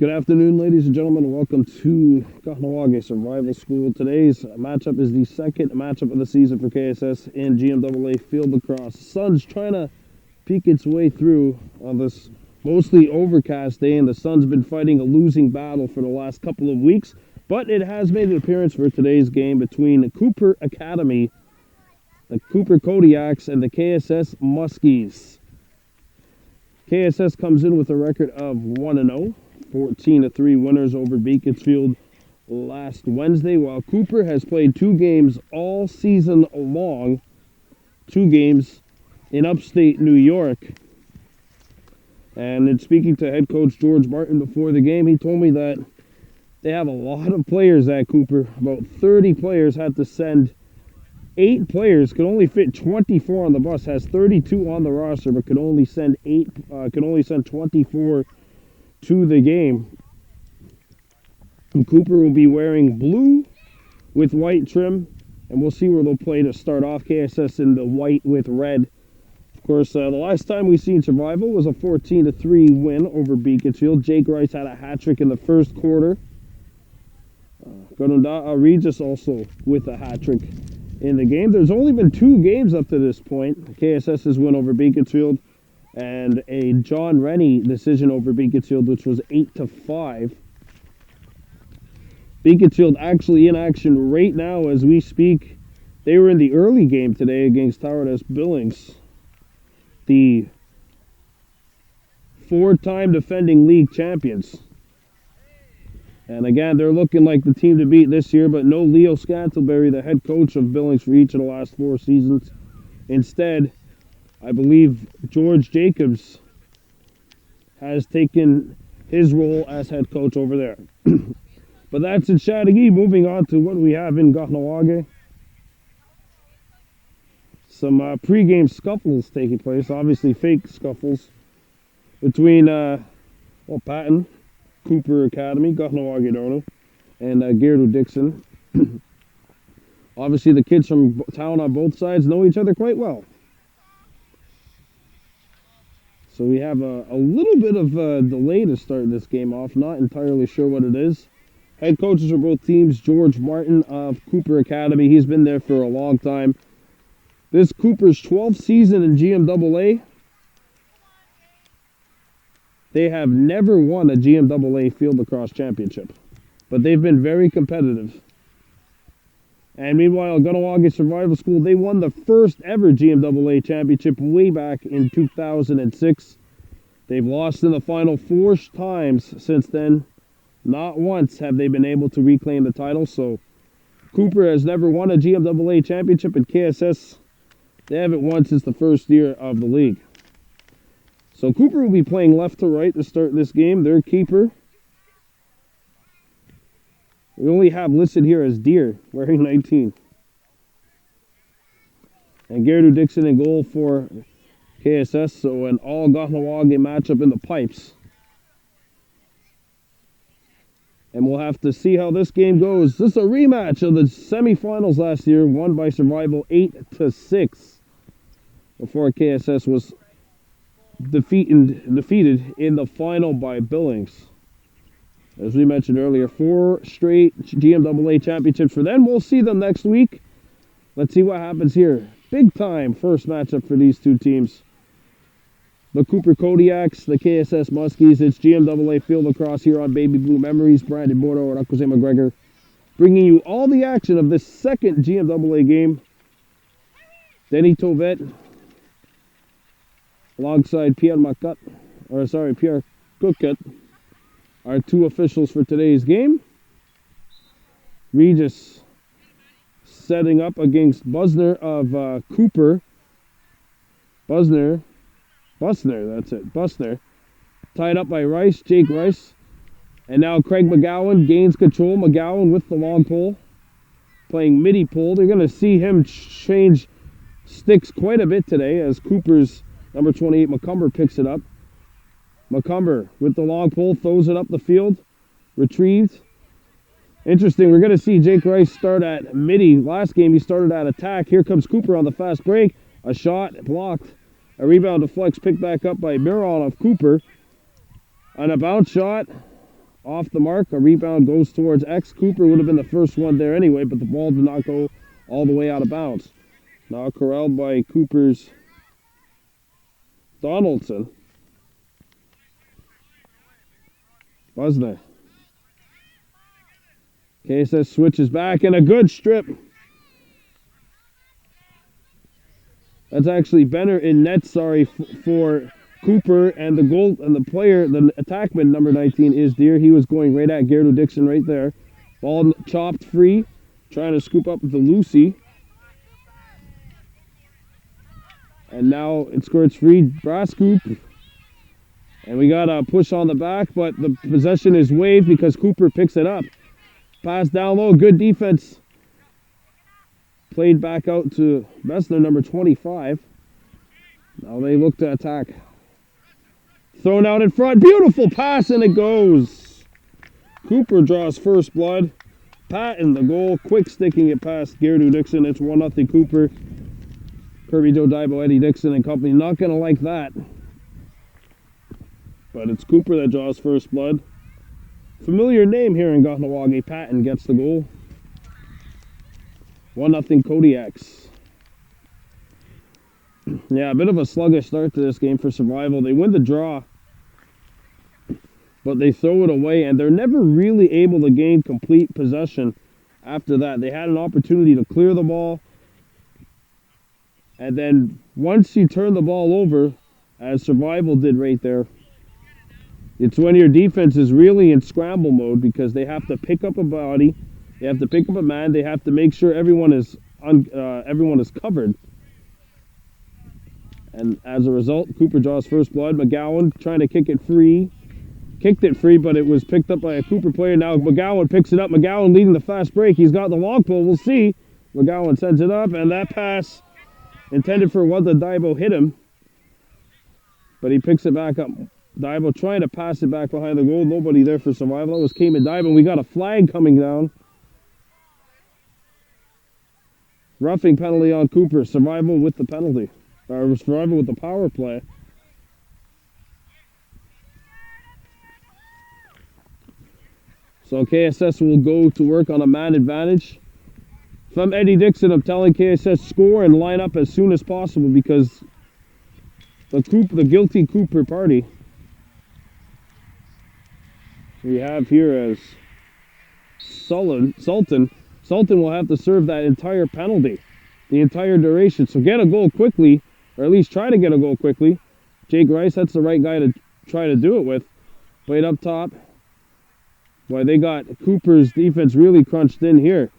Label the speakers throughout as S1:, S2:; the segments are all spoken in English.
S1: Good afternoon, ladies and gentlemen, and welcome to Kahnawake Survival School. Today's matchup is the second matchup of the season for KSS in GMAA Field Lacrosse. Sun's trying to peek its way through on this mostly overcast day, and the Sun's been fighting a losing battle for the last couple of weeks, but it has made an appearance for today's game between Kuper Academy, the Kuper Kodiaks, and the KSS Muskies. KSS comes in with a record of 1-0. 14-3 winners over Beaconsfield last Wednesday, while Kuper has played 2 games all season long, 2 games in upstate New York. And in speaking to head coach George Martin before the game, he told me that they have a lot of players at Kuper. About 30 players, had to send 8 players, could only fit 24 on the bus, has 32 on the roster, but could only send 24 to the game. And Kuper will be wearing blue with white trim, and we'll see where they'll play to start off. KSS in the white with red. Of course, the last time we seen Survival was a 14-3 win over Beaconsfield. Jake Rice had a hat trick in the first quarter. Regis also with a hat trick in the game. There's only been 2 games up to this point. KSS's win over Beaconsfield and a John Rennie decision over Beaconsfield, which was 8-5. Beaconsfield actually in action right now as we speak. They were in the early game today against Towers Billings, the 4-time defending league champions. And again, they're looking like the team to beat this year, but no Leo Scantleberry, the head coach of Billings for each of the last 4 seasons. Instead, I believe George Jacobs has taken his role as head coach over there. But that's in Chattagee. Moving on to what we have in Kahnawake. Some pre-game scuffles taking place, obviously fake scuffles, between Patton, Kuper Academy, Kahnawake Dono, and Gerdo Dixon. Obviously the kids from town on both sides know each other quite well. So we have a little bit of a delay to start this game off. Not entirely sure what it is. Head coaches for both teams, George Martin of Kuper Academy. He's been there for a long time. This Kuper's 12th season in GMAA. They have never won a GMAA Field Lacrosse championship, but they've been very competitive. And meanwhile, Kahnawake Survival School, they won the first ever GMAA championship way back in 2006. They've lost in the final 4 times since then. Not once have they been able to reclaim the title. So Kuper has never won a GMAA championship, and KSS, they haven't won since the first year of the league. So Kuper will be playing left to right to start this game. Their keeper, we only have listed here as Deer, wearing 19. And Gerdo Dixon in goal for KSS. So an all Kahnawake matchup in the pipes. And we'll have to see how this game goes. This is a rematch of the semifinals last year, won by Survival 8-6. Before KSS was defeated in the final by Billings. As we mentioned earlier, 4 straight GMAA championships for them. We'll see them next week. Let's see what happens here. Big time first matchup for these 2 teams. The Kuper Kodiaks, the KSS Muskies. It's GMAA Field Lacrosse here on Baby Blue Memories. Brandon Bordeaux and Uncle Zay McGregor bringing you all the action of this second GMAA game. Denny Tovet alongside Pierre Coquette, our 2 officials for today's game. Regis setting up against Busner of Kuper. Busner, that's it. Busner. Tied up by Rice, Jake Rice. And now Craig McGowan gains control. McGowan with the long pole. Playing midi pole. They're going to see him change sticks quite a bit today as Kuper's number 28, McCumber, picks it up. McCumber with the long pole, throws it up the field. Retrieved. Interesting, we're going to see Jake Rice start at midi. Last game he started at attack. Here comes Kuper on the fast break. A shot blocked. A rebound deflects, picked back up by Miron of Kuper. And a bounce shot off the mark. A rebound goes towards X. Kuper would have been the first one there anyway, but the ball did not go all the way out of bounds. Now corralled by Kuper's Donaldson. Busner. KSS switches back and a good strip. That's actually Benner in net, sorry, for Kuper, and the player, the attackman, number 19, is Deer. He was going right at Gerardo Dixon right there. Ball chopped free, trying to scoop up the Lucy. And now it squirts free, brass scoop. And we got a push on the back, but the possession is waived because Kuper picks it up. Pass down low, good defense. Played back out to Messner, number 25. Now they look to attack. Thrown out in front, beautiful pass, and it goes. Kuper draws first blood. Pat in the goal, quick sticking it past Gerardo Dixon. It's 1-0 Kuper. Kirby Joe Daibo, Eddie Dixon and company not going to like that. But it's Kuper that draws first blood. Familiar name here in Kahnawake. Patton gets the goal. 1-0 Kodiaks. Yeah, a bit of a sluggish start to this game for Survival. They win the draw, but they throw it away, and they're never really able to gain complete possession after that. They had an opportunity to clear the ball, and then once you turn the ball over, as Survival did right there, it's when your defense is really in scramble mode because they have to pick up a body, they have to pick up a man, they have to make sure everyone is covered. And as a result, Kuper draws first blood. McGowan trying to kick it free. Kicked it free, but it was picked up by a Kuper player. Now McGowan picks it up. McGowan leading the fast break. He's got the long pull. We'll see. McGowan sends it up, and that pass intended for Wanda Daibo hit him. But he picks it back up. Daibo trying to pass it back behind the goal. Nobody there for Survival. That was Cayman Daibo. We got a flag coming down. Roughing penalty on Kuper. Survival with the penalty. Or Survival with the power play. So KSS will go to work on a man advantage. If I'm Eddie Dixon, I'm telling KSS score and line up as soon as possible because the guilty Kuper party we have here as Sultan. Sultan will have to serve that entire penalty, the entire duration. So get a goal quickly, or at least try to get a goal quickly. Jake Rice, that's the right guy to try to do it with. Played up top. Boy, they got Kuper's defense really crunched in here.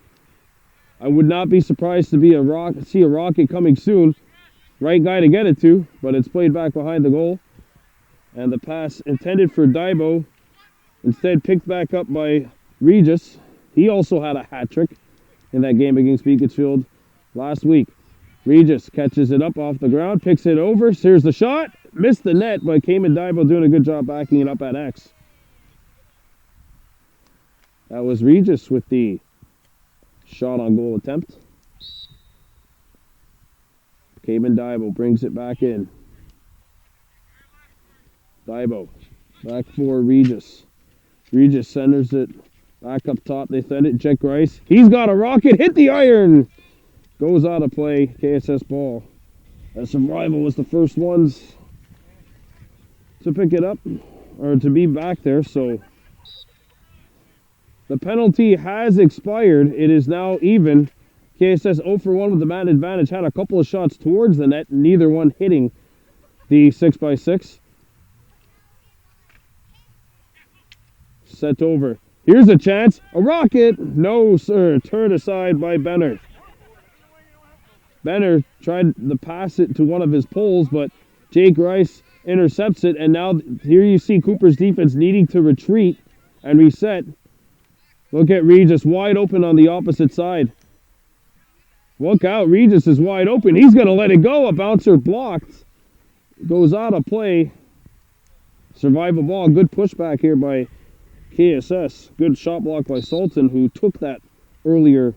S1: I would not be surprised to see a rocket coming soon. Right guy to get it to, but it's played back behind the goal. And the pass intended for Daibo, instead picked back up by Regis. He also had a hat trick in that game against Beaconsfield last week. Regis catches it up off the ground, picks it over, here's the shot, missed the net, but Cayman Daibo doing a good job backing it up at X. That was Regis with the shot on goal attempt. Cayman Daibo brings it back in. Daibo back for Regis. Regis centers it back up top. They send it. Jack Rice. He's got a rocket. Hit the iron. Goes out of play. KSS ball. As Survival was the first ones to pick it up, or to be back there. So the penalty has expired. It is now even. KSS 0 for 1 with the man advantage. Had a couple of shots towards the net, neither one hitting the 6x6. Set over. Here's a chance. A rocket. No, sir. Turned aside by Benner. Benner tried to pass it to one of his poles, but Jake Rice intercepts it. And now here you see Kuper's defense needing to retreat and reset. Look at Regis wide open on the opposite side. Look out, Regis is wide open. He's going to let it go. A bouncer blocked. Goes out of play. Survival ball. Good pushback here by KSS. Good shot block by Sultan, who took that earlier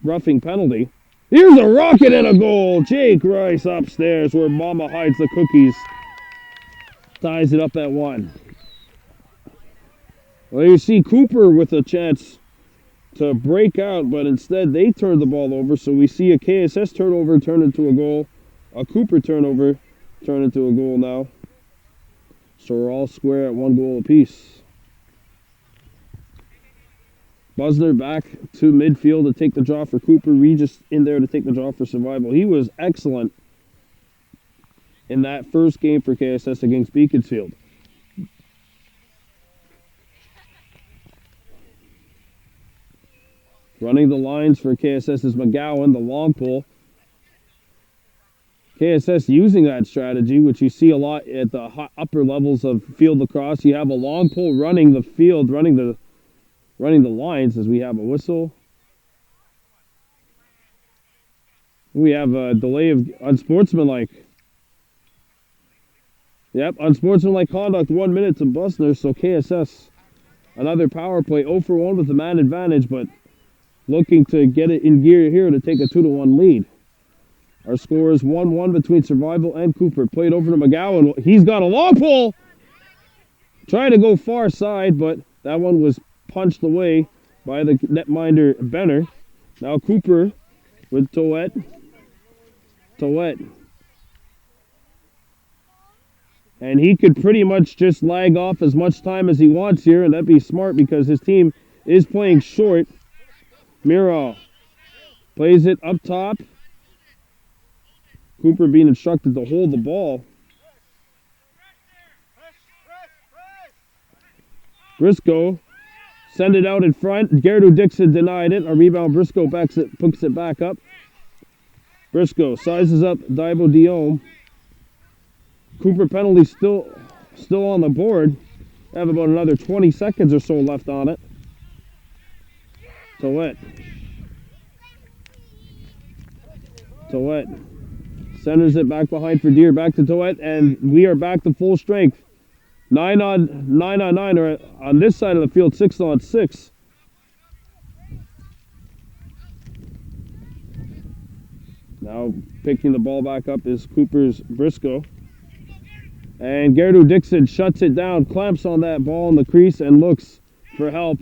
S1: roughing penalty. Here's a rocket and a goal. Jake Rice upstairs where Mama hides the cookies. Ties it up at 1. Well, you see Kuper with a chance to break out, but instead they turned the ball over. So we see a KSS turnover turn into a goal, a Kuper turnover turn into a goal now. So we're all square at 1 goal apiece. Busner back to midfield to take the draw for Kuper. Regis in there to take the draw for Survival. He was excellent in that first game for KSS against Beaconsfield. Running the lines for KSS is McGowan, the long pull. KSS using that strategy, which you see a lot at the upper levels of field lacrosse. You have a long pull running the field, running the lines as we have a whistle. We have a delay of unsportsmanlike. Yep, unsportsmanlike conduct, 1 minute to Busner. So KSS, another power play, 0 for 1 with the man advantage, but looking to get it in gear here to take a 2-1 lead. Our score is 1-1 between Survival and Kuper. Played over to McGowan. He's got a long pull. Trying to go far side, but that one was punched away by the netminder Benner. Now Kuper with Toet. And he could pretty much just lag off as much time as he wants here, and that'd be smart because his team is playing short. Miro plays it up top. Kuper being instructed to hold the ball. Briscoe send it out in front. Gerardo Dixon denied it. A rebound. Briscoe picks it back up. Briscoe sizes up Divo Diome. Kuper penalty still on the board. Have about another 20 seconds or so left on it. Toet centers it back behind for Deer. Back to Toet, and we are back to full strength. 9 on 9, or on this side of the field, 6 on 6. Now picking the ball back up is Kuper's Briscoe. And Gerardo Dixon shuts it down, clamps on that ball in the crease, and looks for help.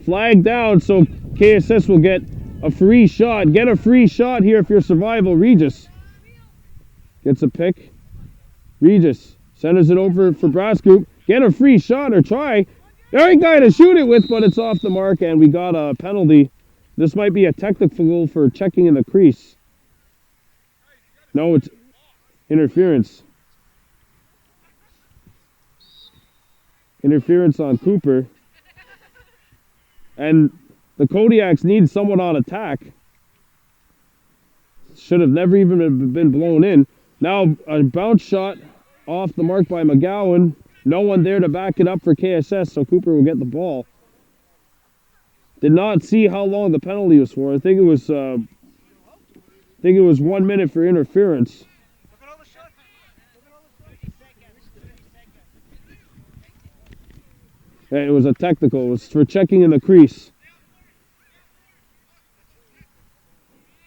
S1: Flag down, so KSS will get a free shot. Get a free shot here if you're Survival. Regis gets a pick. Regis centers it over for Brass Group. Get a free shot or try. There ain't guy to shoot it with, but it's off the mark, and we got a penalty. This might be a technical for checking in the crease. No, it's interference. Interference on Kuper. And the Kodiaks need someone on attack. Should have never even been blown in. Now a bounce shot off the mark by McGowan. No one there to back it up for KSS, so Kuper will get the ball. Did not see how long the penalty was for. I think it was 1 minute for interference. It was a technical. It was for checking in the crease.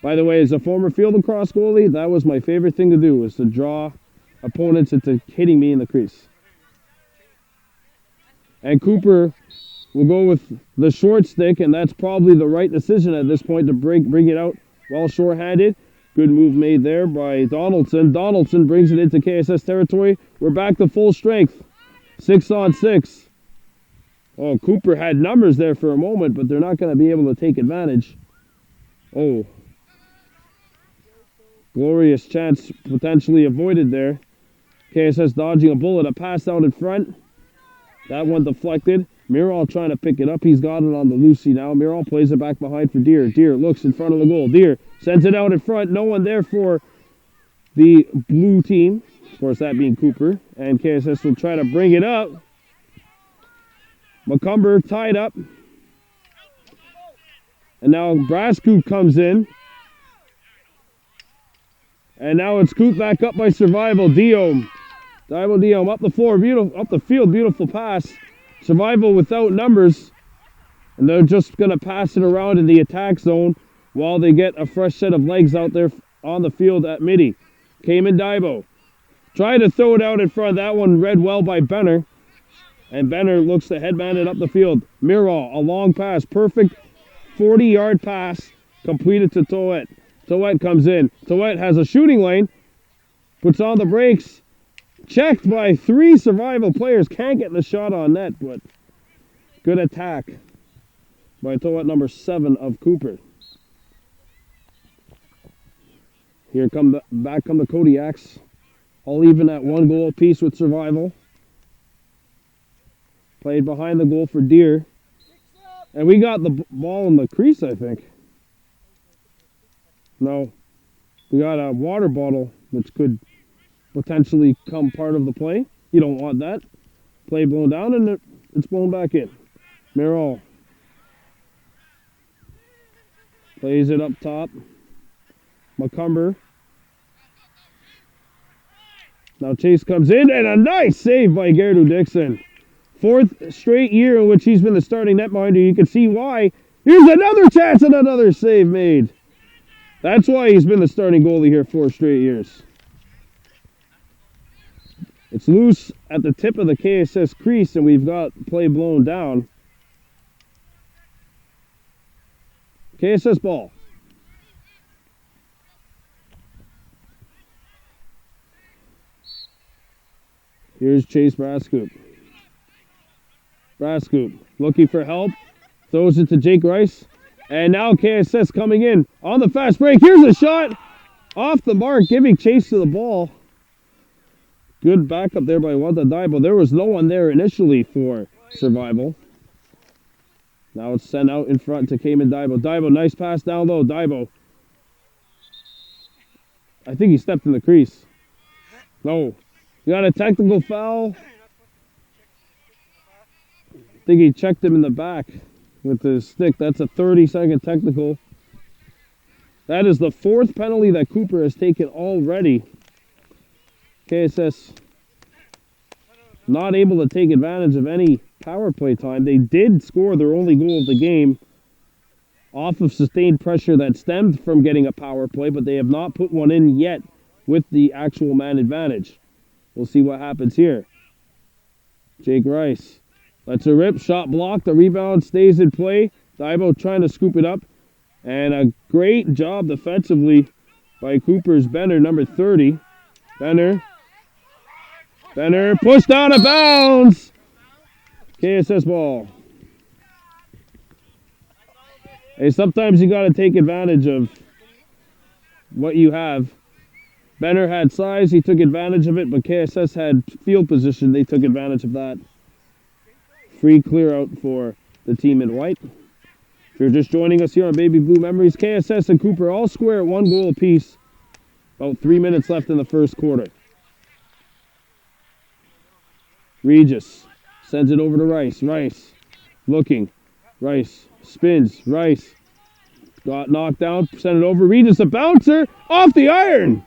S1: By the way, as a former field lacrosse goalie, that was my favorite thing to do, was to draw opponents into hitting me in the crease. And Kuper will go with the short stick, and that's probably the right decision at this point to bring it out while short-handed. Good move made there by Donaldson. Donaldson brings it into KSS territory. We're back to full strength. 6 on 6. Oh, Kuper had numbers there for a moment, but they're not going to be able to take advantage. Oh. Glorious chance potentially avoided there. KSS dodging a bullet. A pass out in front. That one deflected. Miral trying to pick it up. He's got it on the loosey now. Miral plays it back behind for Deer. Deer looks in front of the goal. Deer sends it out in front. No one there for the blue team. Of course, that being Kuper. And KSS will try to bring it up. McCumber tied up. And now Brascoop comes in. And now it's scooped back up by Survival. Diome up the floor, beautiful, up the field, beautiful pass. Survival without numbers. And they're just going to pass it around in the attack zone while they get a fresh set of legs out there on the field at midi. Cayman Dibo. Tried to throw it out in front. That one read well by Benner. And Benner looks to headband it up the field. Miro, a long pass, perfect 40-yard pass, completed to Toet. Toet comes in. Toet has a shooting lane, puts on the brakes, checked by 3 survival players. Can't get the shot on net, but good attack by Toet number 7 of Kuper. Here come the Kodiaks, all even at 1 goal apiece with survival. Played behind the goal for Deer. And we got the ball in the crease, I think. No. We got a water bottle, which could potentially come part of the play. You don't want that. Play blown down, and it's blown back in. Merrill plays it up top. McCumber. Now Chase comes in, and a nice save by Gerdu Dixon. 4th straight year in which he's been the starting netminder. You can see why. Here's another chance and another save made. That's why he's been the starting goalie here 4 straight years. It's loose at the tip of the KSS crease, and we've got play blown down. KSS ball. Here's Chase Brascoop. Brascoop looking for help. Throws it to Jake Rice. And now KSS coming in on the fast break. Here's a shot off the mark, giving chase to the ball. Good backup there by Wanda Daibo. There was no one there initially for survival. Now it's sent out in front to Cayman Daibo. Daibo, nice pass down low. Daibo. I think he stepped in the crease. No. We got a technical foul. I think he checked him in the back with his stick. That's a 30-second technical. That is the 4th penalty that Kuper has taken already. KSS not able to take advantage of any power play time. They did score their only goal of the game off of sustained pressure that stemmed from getting a power play, but they have not put one in yet with the actual man advantage. We'll see what happens here. Jake Rice lets a rip, shot blocked, the rebound stays in play. Daibo trying to scoop it up. And a great job defensively by Kuper's Benner, number 30. Benner pushed out of bounds. KSS ball. Hey, sometimes you got to take advantage of what you have. Benner had size, he took advantage of it, but KSS had field position, they took advantage of that. Free clear out for the team in white. If you're just joining us here on Baby Blue Memories, KSS and Kuper all square at 1 goal apiece. About 3 minutes left in the first quarter. Regis sends it over to Rice. Rice looking. Rice spins. Rice got knocked down. Sent it over. Regis a bouncer off the iron.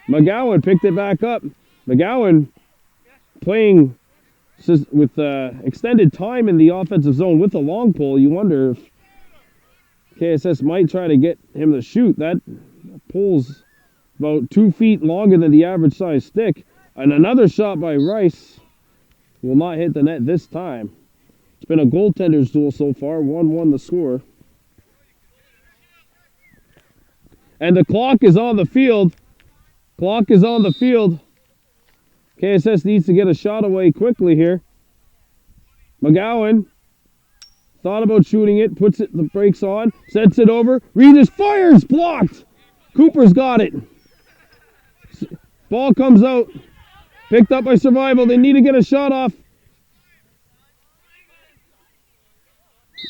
S1: McGowan picked it back up. McGowan playing with extended time in the offensive zone with a long pole. You wonder if KSS might try to get him to shoot. That pole's about 2 feet longer than the average size stick. And another shot by Rice will not hit the net this time. It's been a goaltender's duel so far. 1-1 the score. And the clock is on the field. Clock is on the field. KSS needs to get a shot away quickly here. McGowan thought about shooting it, puts it the brakes on, sets it over. Regis fires, blocked. Kuper's got it. Ball comes out. Picked up by survival. They need to get a shot off.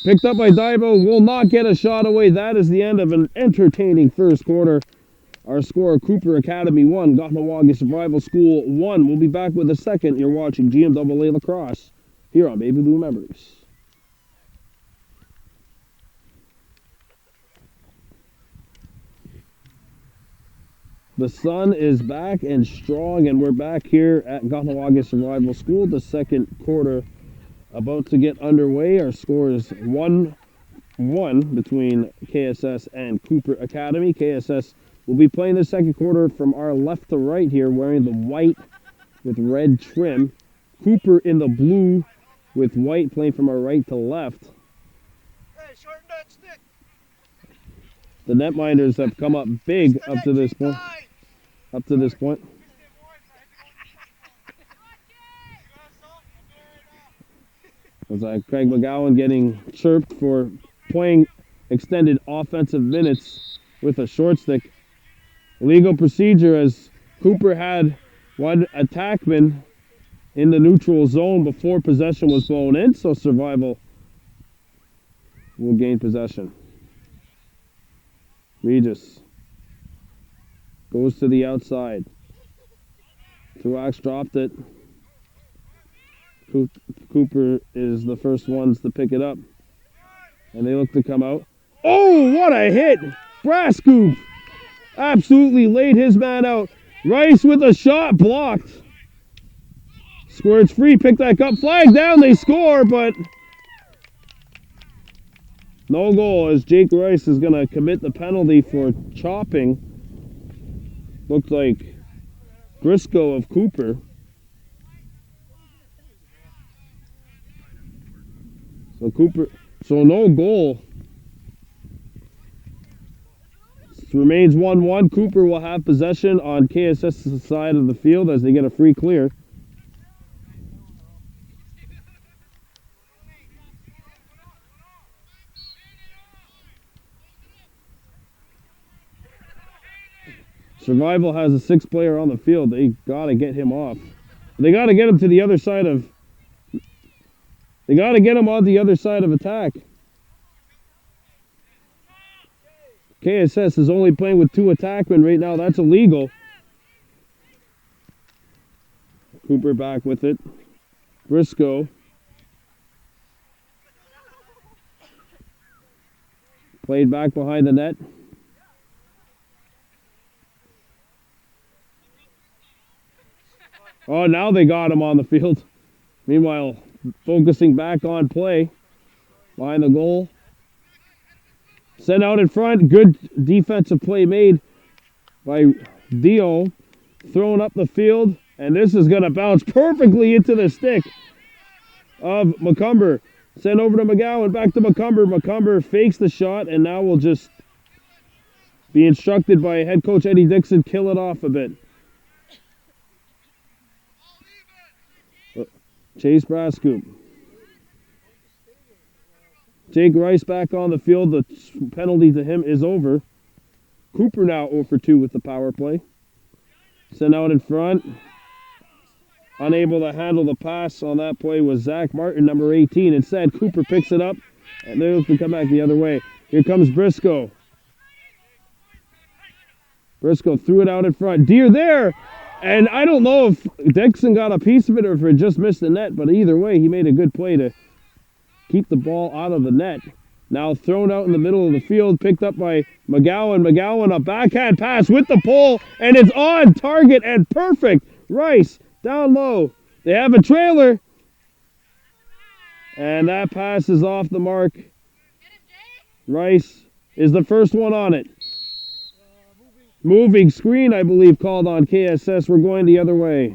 S1: Picked up by Daibo. Will not get a shot away. That is the end of an entertaining first quarter. Our score, Kuper Academy 1, Kahnawake Survival School 1. We'll be back with a second. You're watching GMAA Lacrosse here on Baby Blue Memories. The sun is back and strong, and we're back here at Kahnawake Survival School. The second quarter about to get underway. Our score is 1-1 between KSS and Kuper Academy. KSS will be playing the second quarter from our left to right here, wearing the white with red trim. Kuper in the blue with white playing from our right to left. The netminders have come up big up to this point. As Craig McGowan getting chirped for playing extended offensive minutes with a short stick. Illegal procedure as Kuper had one attackman in the neutral zone before possession was blown in, so Survival will gain possession. Regis goes to the outside. Truax dropped it. Kuper is the first ones to pick it up. And they look to come out. Oh, what a hit! Brascoop absolutely laid his man out. Rice with a shot blocked. Squirts free, pick that up, flag down, they score, but no goal as Jake Rice is going to commit the penalty for chopping. Looked like Briscoe of Kuper. So no goal. It remains 1-1. Kuper will have possession on KSS's side of the field as they get a free clear. Survival has a sixth player on the field. They got to get him off. They got to get him to the other side of... They got to get him on the other side of attack. KSS is only playing with 2 attackmen right now. That's illegal. Kuper back with it. Briscoe. Played back behind the net. Oh, now they got him on the field. Meanwhile, focusing back on play. Behind the goal. Sent out in front. Good defensive play made by Dio. Throwing up the field. And this is going to bounce perfectly into the stick of McCumber. Sent over to McGowan. Back to McCumber. McCumber fakes the shot. And now will just be instructed by head coach Eddie Dixon. Kill it off a bit. Chase Brascoop. Jake Rice back on the field. The penalty to him is over. Kuper now 0 for 2 with the power play. Sent out in front. Unable to handle the pass on that play was Zach Martin, number 18. Instead, Kuper picks it up, and they're going to come back the other way. Here comes Briscoe. Briscoe threw it out in front. Deer there! And I don't know if Dixon got a piece of it or if it just missed the net, but either way, he made a good play to keep the ball out of the net. Now thrown out in the middle of the field, picked up by McGowan. McGowan, a backhand pass with the pole, and it's on target and perfect. Rice down low. They have a trailer. And that pass is off the mark. Rice is the first one on it. Moving screen, I believe, called on KSS. We're going the other way.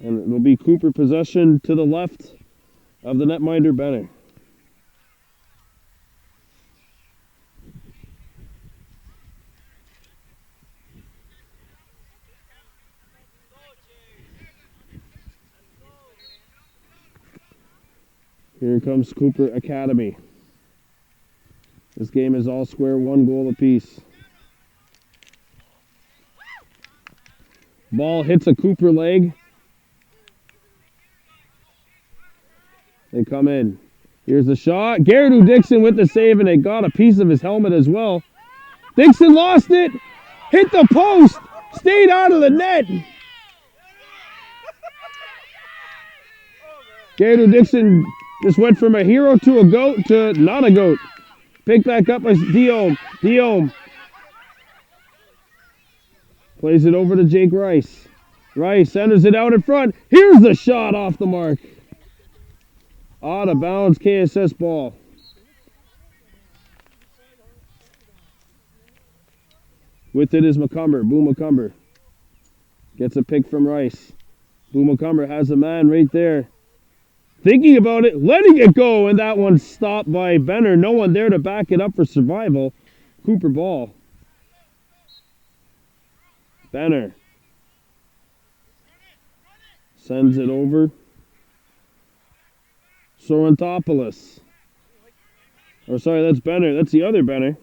S1: And it will be Kuper possession to the left of the netminder Benner. Here comes Kuper Academy. This game is all square, 1 goal apiece. Ball hits a Kuper leg. They come in. Here's the shot. Garrett Dixon with the save, and it got a piece of his helmet as well. Dixon lost it. Hit the post. Stayed out of the net. Garrett Dixon just went from a hero to a goat to not a goat. Picked back up by Diome. Diome plays it over to Jake Rice. Rice centers it out in front. Here's the shot off the mark. Out of bounds, KSS ball. With it is McCumber. Boom McCumber gets a pick from Rice. Boom McCumber has a man right there. Thinking about it, letting it go, and that one's stopped by Benner. No one there to back it up for survival. Kuper ball. Benner sends it over. Sorrentopoulos. Or sorry, that's Benner. That's the other Benner.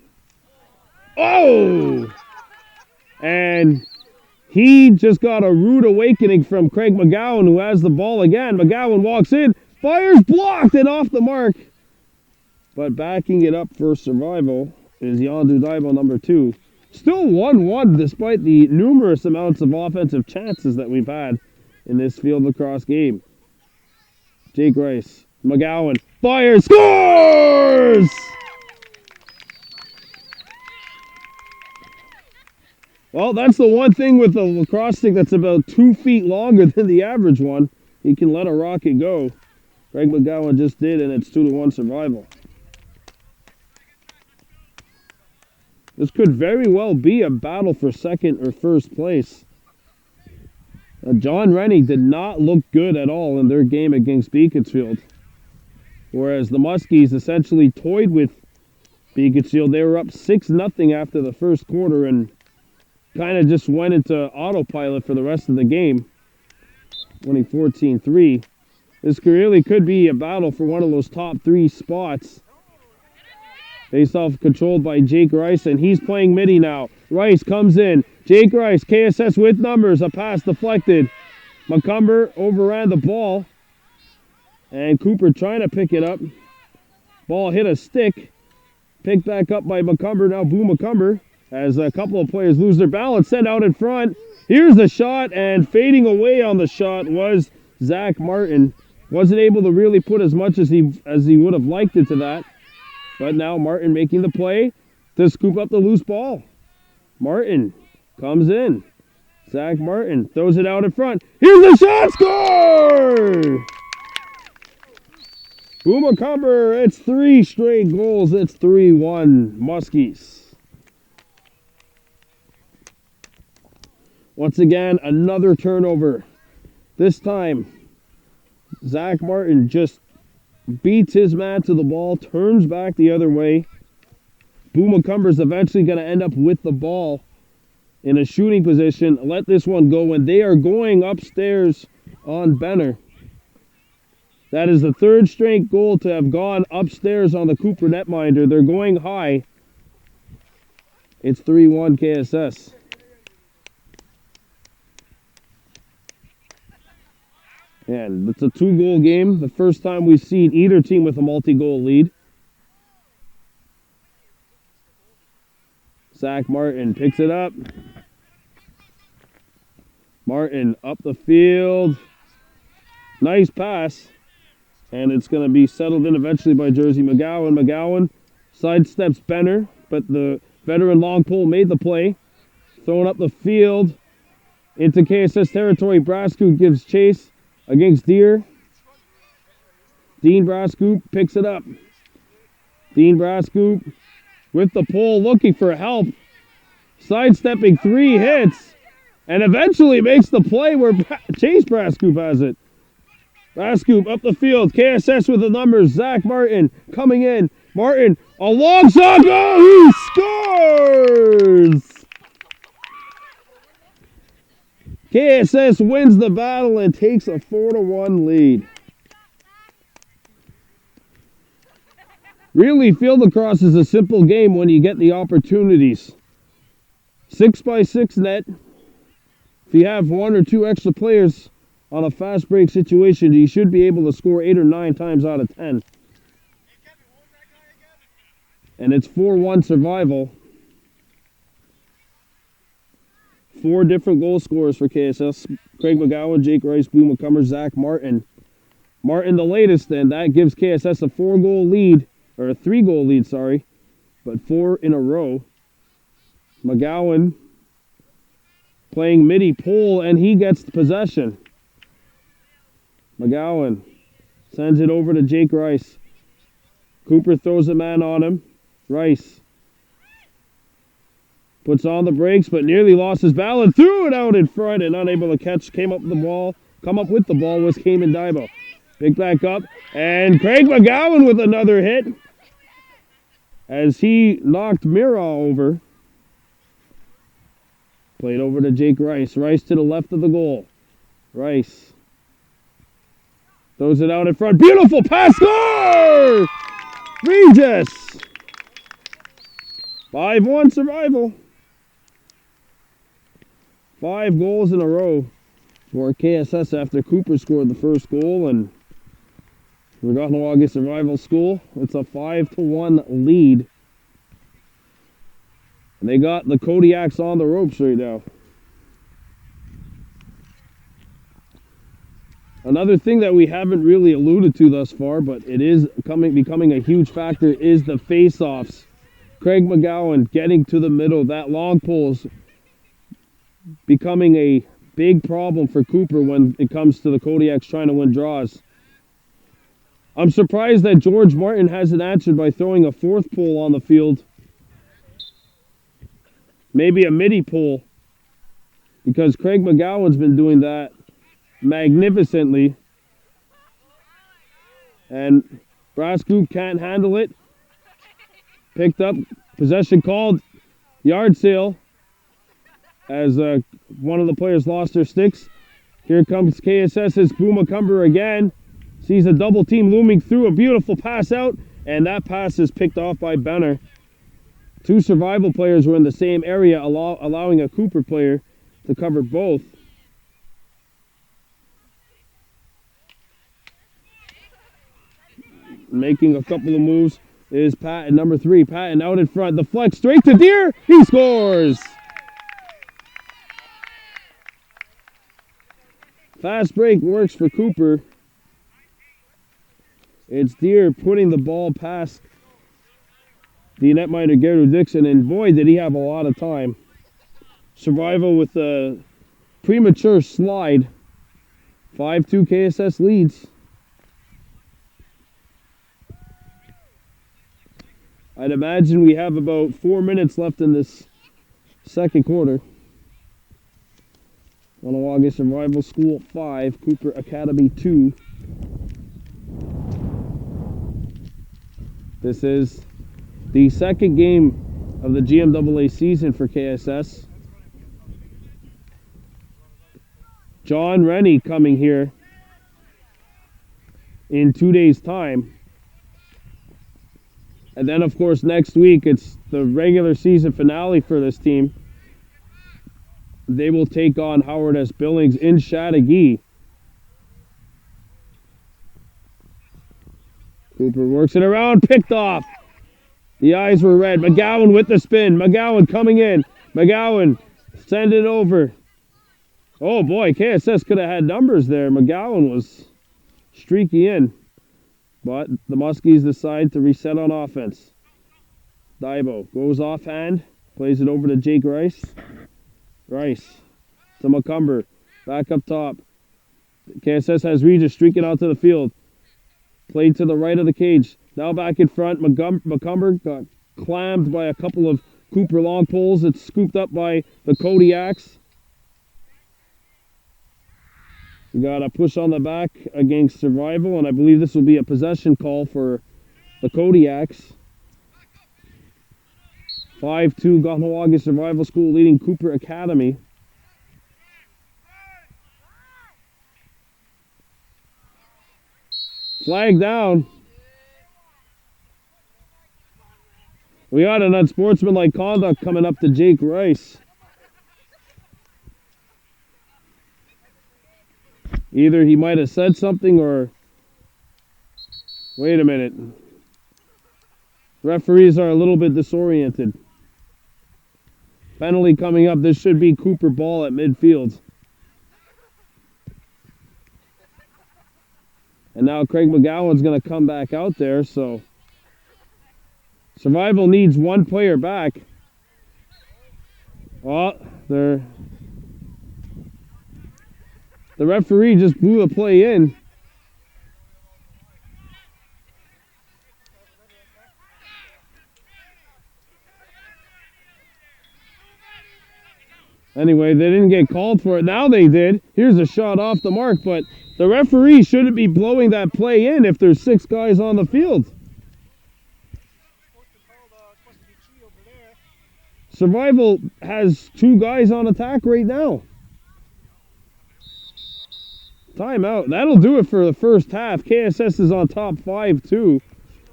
S1: Oh! And he just got a rude awakening from Craig McGowan, who has the ball again. McGowan walks in, fires, blocked, and off the mark. But backing it up for survival is Yondu Daibo, number 2. Still 1-1 despite the numerous amounts of offensive chances that we've had in this field lacrosse game. Jake Rice, McGowan, fires, scores! Well, that's the one thing with the lacrosse stick that's about 2 feet longer than the average one. He can let a rocket go. Craig McGowan just did, and it's 2-1 survival. This could very well be a battle for second or first place. John Rennie did not look good at all in their game against Beaconsfield. Whereas the Muskies essentially toyed with Beaconsfield. They were up 6-0 after the first quarter and kind of just went into autopilot for the rest of the game, winning 14-3. This really could be a battle for one of those top 3 spots. Face-off controlled by Jake Rice, and he's playing midi now. Rice comes in. Jake Rice, KSS with numbers. A pass deflected. McCumber overran the ball. And Kuper trying to pick it up. Ball hit a stick. Picked back up by McCumber. Now Boo McCumber, as a couple of players lose their balance, sent out in front. Here's the shot, and fading away on the shot was Zach Martin. Wasn't able to really put as much as he would have liked it to that. But now Martin making the play to scoop up the loose ball. Martin comes in. Zach Martin throws it out in front. Here's the shot, score! Boo McCumber, it's 3 straight goals. It's 3-1 Muskies. Once again, another turnover. This time, Zach Martin just beats his man to the ball, turns back the other way. Boo McCumber's eventually going to end up with the ball in a shooting position. Let this one go, and they are going upstairs on Benner. That is the 3rd straight goal to have gone upstairs on the Kuper netminder. They're going high. It's 3-1 KSS. And it's a 2-goal game. The first time we've seen either team with a multi-goal lead. Zach Martin picks it up. Martin up the field. Nice pass. And it's going to be settled in eventually by Jersey McGowan. McGowan sidesteps Benner, but the veteran long pole made the play. Thrown up the field into KSS territory. Brascoop gives chase against Deere. Dean Brascoop picks it up. Dean Brascoop with the pole looking for help. Sidestepping 3 hits. And eventually makes the play where Chase Brascoop has it. Brascoop up the field. KSS with the numbers. Zach Martin coming in. Martin, a long shot. Oh, he scores! KSS wins the battle and takes a 4-1 lead. Really, field lacrosse is a simple game when you get the opportunities. 6x6 net. If you have 1 or 2 extra players on a fast break situation, you should be able to score 8 or 9 times out of 10. And it's 4-1 survival. 4 different goal scorers for KSS. Craig McGowan, Jake Rice, Boo McCumber, Zach Martin. Martin the latest, and that gives KSS a 4-goal lead, or a 3-goal lead, sorry, but 4 in a row. McGowan playing midi pole, and he gets possession. McGowan sends it over to Jake Rice. Kuper throws a man on him. Rice Puts on the brakes, but nearly lost his balance. Threw it out in front and unable to catch. Come up with the ball was Cayman Dibo. Pick back up, and Craig McGowan with another hit as he knocked Mira over. Played over to Jake Rice. Rice to the left of the goal. Rice throws it out in front. Beautiful pass. Score! Regis. 5-1 survival. 5 goals in a row for KSS after Kuper scored the first goal, and for Kahnawake Survival School, it's a 5-1 lead. And they got the Kodiaks on the ropes right now. Another thing that we haven't really alluded to thus far, but it is becoming a huge factor, is the face-offs. Craig McGowan getting to the middle. That long pole's becoming a big problem for Kuper when it comes to the Kodiaks trying to win draws. I'm surprised that George Martin hasn't answered by throwing a 4th pole on the field. Maybe a midi pole, because Craig McGowan's been doing that magnificently. And Brass Group can't handle it. Picked up, possession called, yard sale, as one of the players lost their sticks. Here comes KSS's Boomakumber again. Sees a double team looming through, a beautiful pass out, and that pass is picked off by Benner. 2 survival players were in the same area, allowing a Kuper player to cover both. Making a couple of moves is Patton, number 3. Patton out in front, the flex straight to Deer, he scores! Fast break works for Kuper. It's Deer putting the ball past the netminder Gerald Dixon, and boy did he have a lot of time. Survival with a premature slide. 5-2 KSS leads. I'd imagine we have about 4 minutes left in this second quarter. Kahnawake Survival School 5, Kuper Academy 2. This is the second game of the GMAA season for KSS. John Rennie coming here in 2 days' time. And then, of course, next week, it's the regular season finale for this team. They will take on Howard S. Billings in Chattagee. Kuper works it around, picked off. The eyes were red. McGowan with the spin. McGowan coming in. McGowan send it over. Oh boy, KSS could have had numbers there. McGowan was streaky in. But the Muskies decide to reset on offense. Dibo goes offhand, plays it over to Jake Rice. Rice to McCumber, back up top. KSS has Regis streaking out to the field. Played to the right of the cage. Now back in front. McCumber got clammed by a couple of Kuper long poles. It's scooped up by the Kodiaks. We got a push on the back against Survival, and I believe this will be a possession call for the Kodiaks. 5-2 Kahnawake Survival School leading Kuper Academy. Flag down. We got an unsportsmanlike conduct coming up to Jake Rice. Either he might have said something or... Wait a minute. Referees are a little bit disoriented. Penalty coming up. This should be Kuper ball at midfield. And now Craig McGowan's going to come back out there, so... Survival needs one player back. Oh, the referee just blew the play in. Anyway, they didn't get called for it. Now they did. Here's a shot off the mark, but the referee shouldn't be blowing that play in if there's 6 guys on the field. Survival has 2 guys on attack right now. Timeout. That'll do it for the first half. KSS is on top 5-2.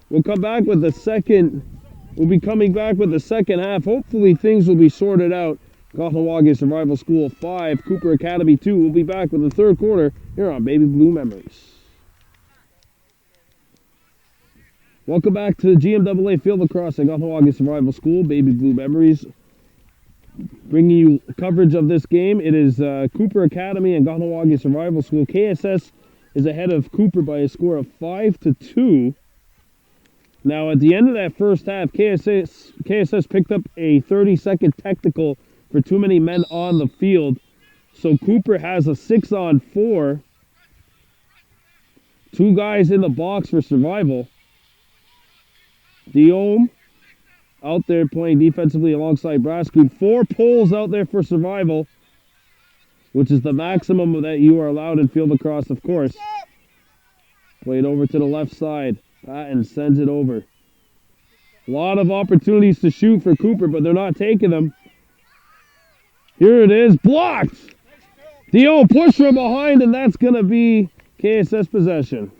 S1: We'll come back with the second. We'll be coming back with the second half. Hopefully things will be sorted out. Kahnawake Survival School 5, Kuper Academy 2. We'll be back with the third quarter here on Baby Blue Memories. Welcome back to GMAA Field Lacrosse at Kahnawake Survival School, Baby Blue Memories. Bringing you coverage of this game. It is Kuper Academy and Kahnawake Survival School. KSS is ahead of Kuper by a score of 5-2. Now, at the end of that first half, KSS picked up a 30-second technical for too many men on the field. So Kuper has a 6-on-4. 2 guys in the box for Survival. Diome out there playing defensively alongside Brascoon. 4 pulls out there for Survival, which is the maximum that you are allowed in field lacrosse, of course. Played over to the left side. Patton sends it over. A lot of opportunities to shoot for Kuper, but they're not taking them. Here it is. Blocked! Dion push from behind, and that's going to be KSS possession.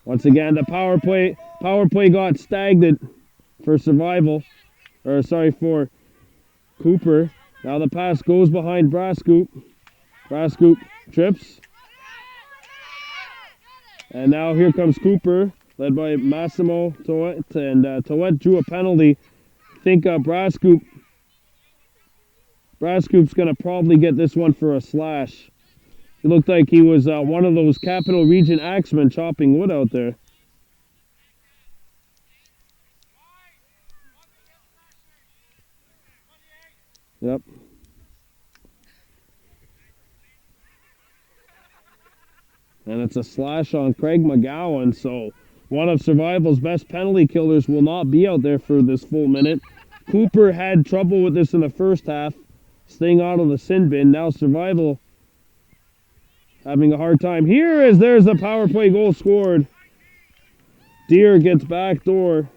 S1: Once again, the power play got stagnant for Survival. Or, sorry, for Kuper. Now the pass goes behind Brascoop. Brascoop trips. And now here comes Kuper, led by Massimo Toet. And Toet drew a penalty. I think Brascoop's going to probably get this one for a slash. It looked like he was one of those Capital Region axemen chopping wood out there. Yep. And it's a slash on Craig McGowan, so one of Survival's best penalty killers will not be out there for this full minute. Kuper had trouble with this in the first half, staying out of the sin bin. Now Survival having a hard time. There's the power play goal scored. Deere gets backdoor,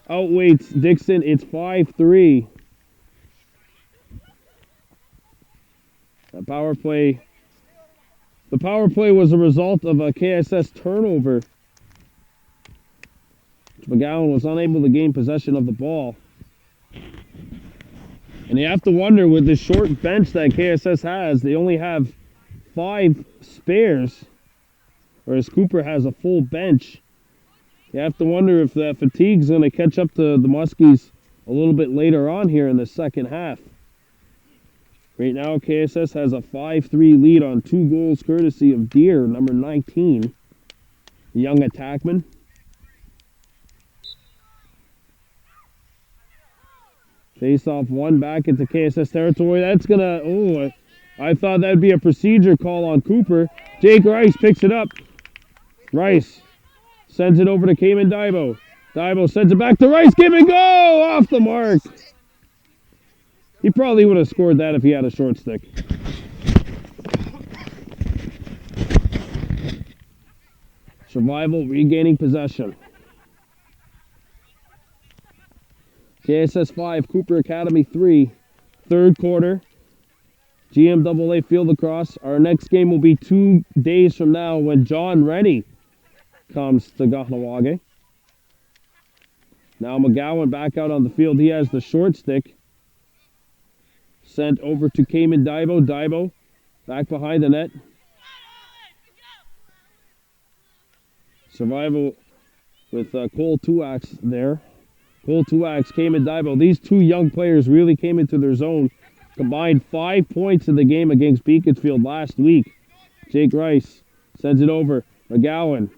S1: outweights Dixon. It's 5-3. The power play was a result of a KSS turnover. McGowan was unable to gain possession of the ball. And you have to wonder, with the short bench that KSS has, they only have 5 spares, whereas Kuper has a full bench. You have to wonder if the fatigue's going to catch up to the Muskies a little bit later on here in the second half. Right now, KSS has a 5-3 lead on 2 goals courtesy of Deere, number 19, young attackman. Face off one back into KSS territory. That's going to, I thought that'd be a procedure call on Kuper. Jake Rice picks it up. Rice sends it over to Cayman Dibo. Dibo sends it back to Rice. Give and go! Off the mark. He probably would have scored that if he had a short stick. Survival regaining possession. KSS 5, Kuper Academy 3. Third quarter. GMAA Field Lacrosse. Our next game will be 2 days from now when John Rennie comes to Kahnawake. Now McGowan back out on the field. He has the short stick. Sent over to Cayman Dibo. Dibo back behind the net. Survival with Cole Tuax there. Cole Tuax, Cayman Dibo. These 2 young players really came into their zone. Combined 5 points in the game against Beaconsfield last week. Jake Rice sends it over. McGowan.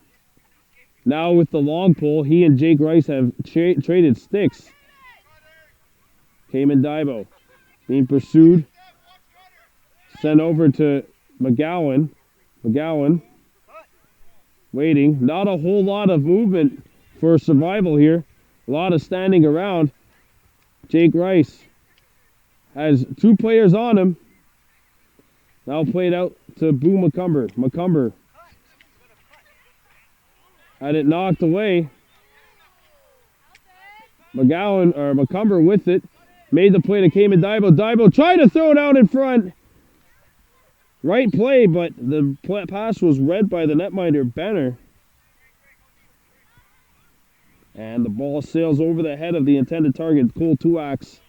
S1: Now with the long pull, he and Jake Rice have traded sticks. Cayman Dibo being pursued. Sent over to McGowan. McGowan waiting. Not a whole lot of movement for Survival here. A lot of standing around. Jake Rice has 2 players on him. Now played out to Boo McCumber. McCumber had it knocked away. McCumber with it. Made the play to Cayman Daibo. Daibo tried to throw it out in front. Right play, but the pass was read by the netminder, Benner. And the ball sails over the head of the intended target, Cole Tuax.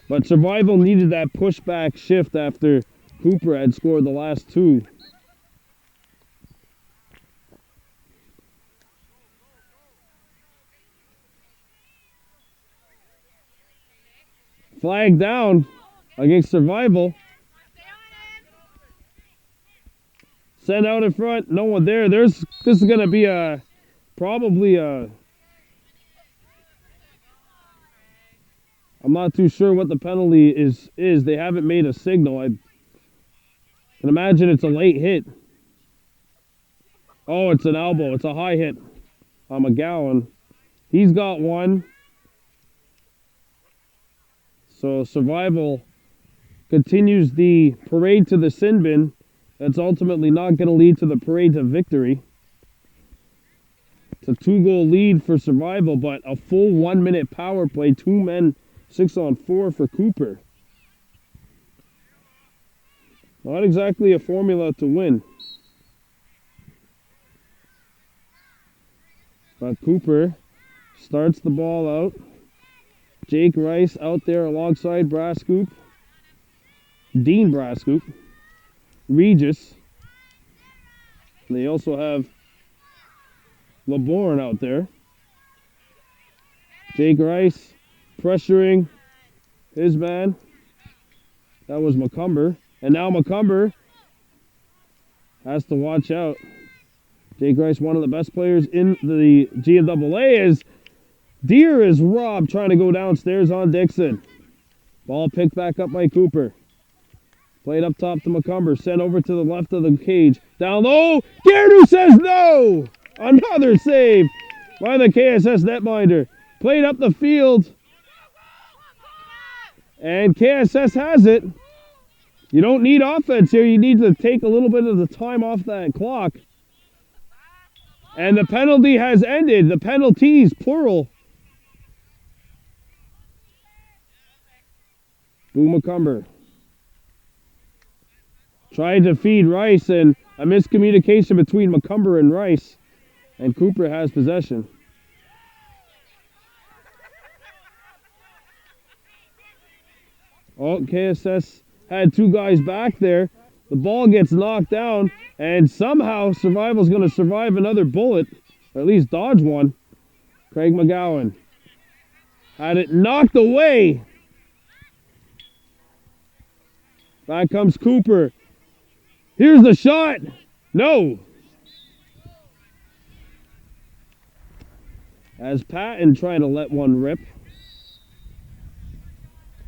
S1: But Survival needed that pushback shift after Kuper had scored the last 2. Flag down against Survival. Sent out in front, no one there. This is going to be probably a... I'm not too sure what the penalty is. They haven't made a signal. I can imagine it's a late hit. Oh, it's an elbow. It's a high hit on McGowan. He's got 1. So Survival continues the parade to the sin bin. That's ultimately not going to lead to the parade to victory. It's a 2-goal lead for Survival, but a full 1-minute power play. 2 men, 6-on-4 for Kuper. Not exactly a formula to win. But Kuper starts the ball out. Jake Rice out there alongside Brascoop. Dean Brascoop. Regis. And they also have LeBourne out there. Jake Rice pressuring his man. That was McCumber. And now McCumber has to watch out. Jake Rice, one of the best players in the GMAA, is Deer is robbed trying to go downstairs on Dixon. Ball picked back up by Kuper. Played up top to McCumber. Sent over to the left of the cage. Down low. Gerdu says no. Another save by the KSS netminder. Played up the field. And KSS has it. You don't need offense here. You need to take a little bit of the time off that clock. And the penalty has ended. The penalties, plural. Boo McCumber tried to feed Rice, and a miscommunication between McCumber and Rice. And Kuper has possession. Oh, KSS had 2 guys back there. The ball gets knocked down, and somehow Survival's going to survive another bullet, or at least dodge one. Craig McGowan had it knocked away. Back comes Kuper. Here's the shot. No. As Patton trying to let one rip.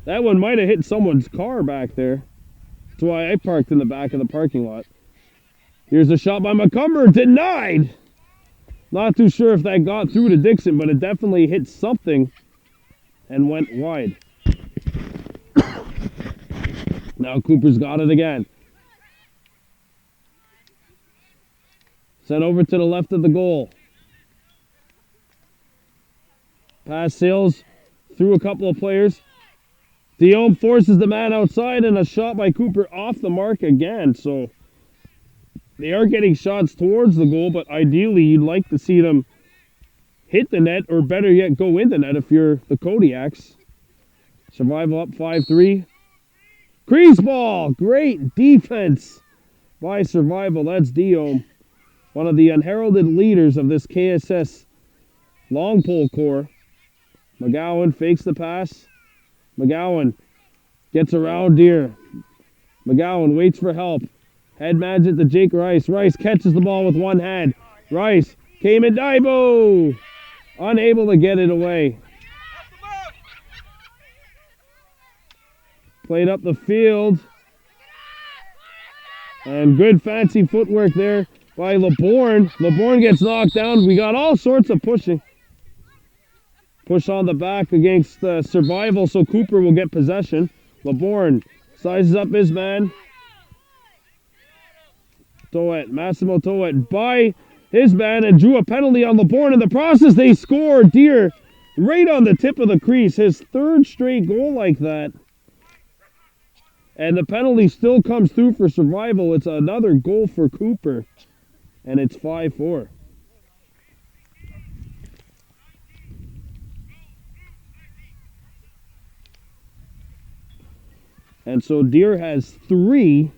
S1: That one might have hit someone's car back there. That's why I parked in the back of the parking lot. Here's a shot by McCumber. Denied. Not too sure if that got through to Dixon, but it definitely hit something and went wide. Now Cooper's got it again. Sent over to the left of the goal. Pass sails through a couple of players. Diome forces the man outside, and a shot by Kuper off the mark again. So they are getting shots towards the goal, but ideally you'd like to see them hit the net, or better yet, go in the net if you're the Kodiaks. Survival up 5-3. Crease ball! Great defense by Survival. That's Diome, one of the unheralded leaders of this KSS long pole corps. McGowan fakes the pass. McGowan gets around Deer. McGowan waits for help. Head manage it to Jake Rice. Rice catches the ball with one hand. Rice came in Daibo. Unable to get it away. Played up the field. And good fancy footwork there by LeBourne. LeBourne gets knocked down. We got all sorts of pushing Push on the back against Survival, so Kuper will get possession. LeBourne sizes up his man. Massimo Toet by his man and drew a penalty on LeBourne. In the process, they score. Deer right on the tip of the crease. His third straight goal like that. And the penalty still comes through for Survival. It's another goal for Kuper. And it's 5-4. And so Deer has 3.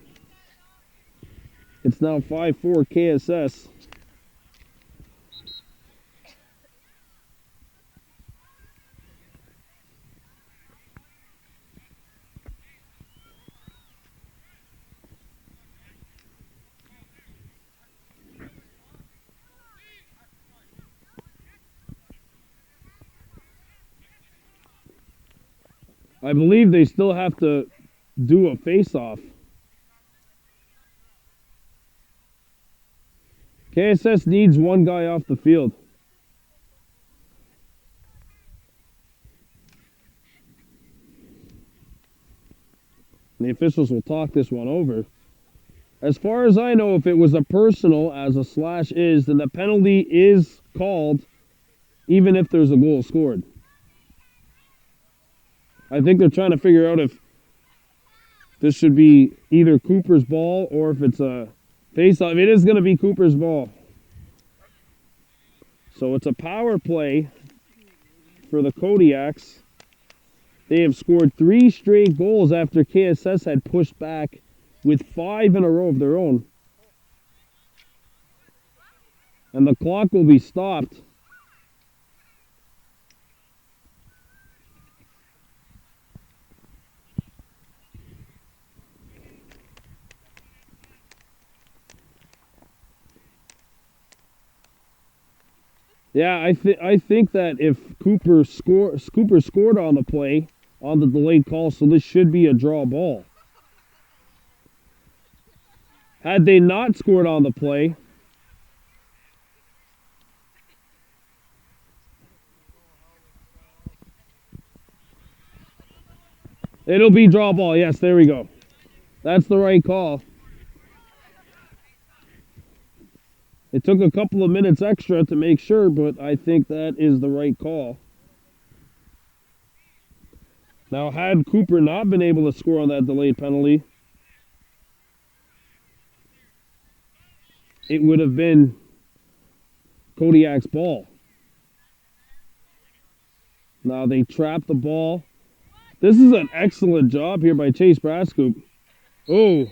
S1: It's now 5-4 KSS. I believe they still have to do a face-off. KSS needs one guy off the field. The officials will talk this one over. As far as I know, if it was a personal, as a slash is, then the penalty is called even if there's a goal scored. I think they're trying to figure out if this should be either Kuper's ball or if it's a face-off. It is going to be Kuper's ball. So it's a power play for the Kodiaks. They have scored 3 straight goals after KSS had pushed back with 5 in a row of their own. And the clock will be stopped. Yeah, I think that if Kuper scored on the play, on the delayed call, so this should be a draw ball. Had they not scored on the play, it'll be draw ball. Yes, there we go. That's the right call. It took a couple of minutes extra to make sure, but I think that is the right call. Now, had Kuper not been able to score on that delayed penalty, it would have been Kodiak's ball. Now they trap the ball. This is an excellent job here by Chase Brascoop. Oh,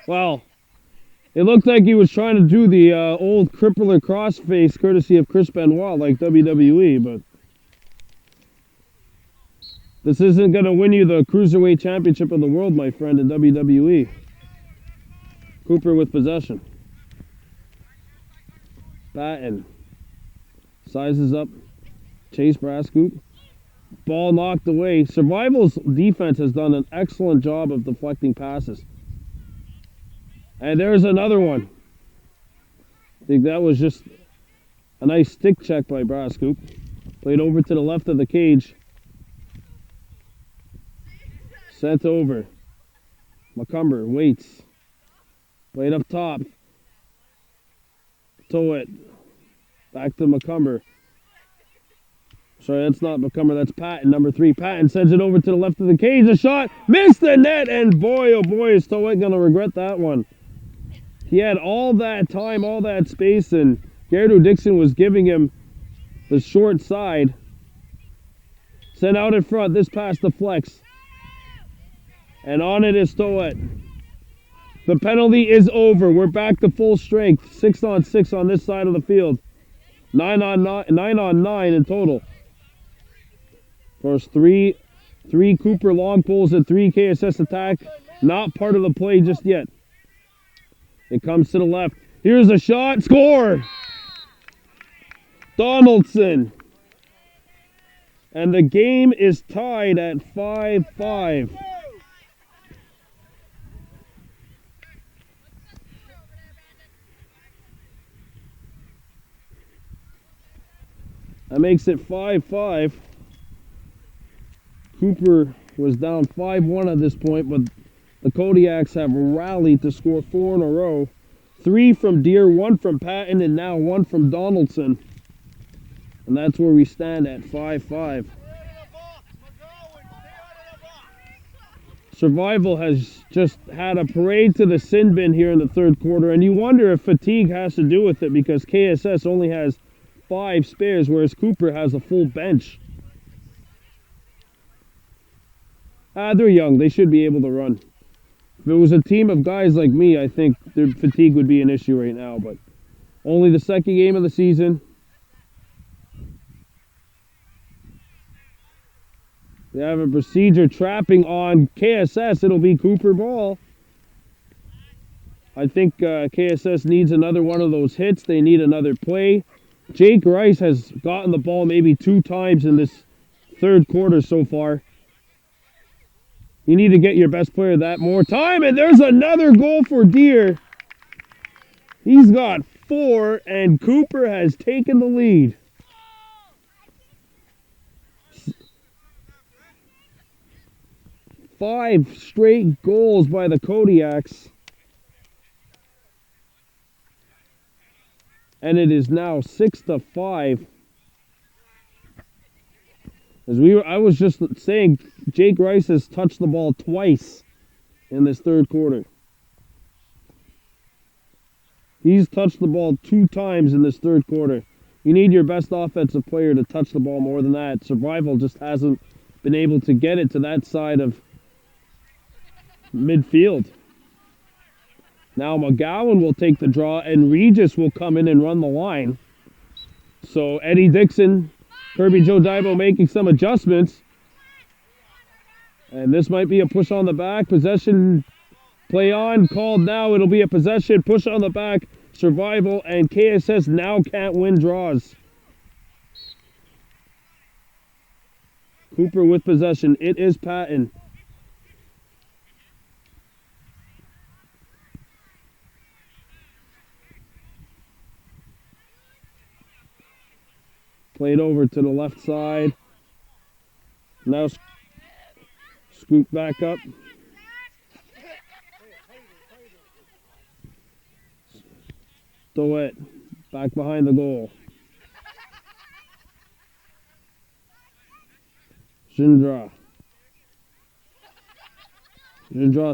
S1: well. It looked like he was trying to do the old crippler cross face courtesy of Chris Benoit like WWE, but this isn't going to win you the Cruiserweight Championship of the World, my friend, in WWE. Kuper with possession. Patton sizes up Chase Brascoop. Ball knocked away. Survival's defense has done an excellent job of deflecting passes. And there's another one. I think that was just a nice stick check by Brascoop. Played over to the left of the cage. Sent over. McCumber waits. Played up top. Toet. Back to McCumber. Sorry, that's not McCumber, that's Patton, number 3. Patton sends it over to the left of the cage. A shot, missed the net, and boy, oh boy, is Toet going to regret that one. He had all that time, all that space, and Gerardo Dixon was giving him the short side. Sent out in front, this pass to Flex. And on it is Toet. The penalty is over. We're back to full strength. 6-on-6 on this side of the field. 9-on-9 in total. Of course, three Kuper long poles and 3 KSS attack. Not part of the play just yet. It comes to the left. Here's a shot. Score! Donaldson. And the game is tied at 5-5. That makes it 5-5. Kuper was down 5-1 at this point, but the Kodiaks have rallied to score 4 in a row. 3 from Deere, 1 from Patton, and now 1 from Donaldson. And that's where we stand at 5-5. Survival has just had a parade to the sin bin here in the third quarter, and you wonder if fatigue has to do with it because KSS only has 5 spares, whereas Kuper has a full bench. They're young. They should be able to run. If it was a team of guys like me, I think their fatigue would be an issue right now, but only the second game of the season. They have a procedure trapping on KSS. It'll be Kuper ball. I think KSS needs another one of those hits. They need another play. Jake Rice has gotten the ball maybe 2 times in this third quarter so far. You need to get your best player that more time. And there's another goal for Deere. He's got 4, and Kuper has taken the lead. Five straight goals by the Kodiaks. And it is now 6-5. I was just saying, Jake Rice has touched the ball twice in this third quarter. He's touched the ball 2 times in this third quarter. You need your best offensive player to touch the ball more than that. Survival just hasn't been able to get it to that side of midfield. Now McGowan will take the draw, and Regis will come in and run the line. So Eddie Dixon, Kirby Joe Dibo making some adjustments. And this might be a push on the back. Possession play on, called now. It'll be a possession, push on the back, Survival, and KSS now can't win draws. Kuper with possession. It is Patton. Played over to the left side. Now scoop back up. Throw it back behind the goal. Jindra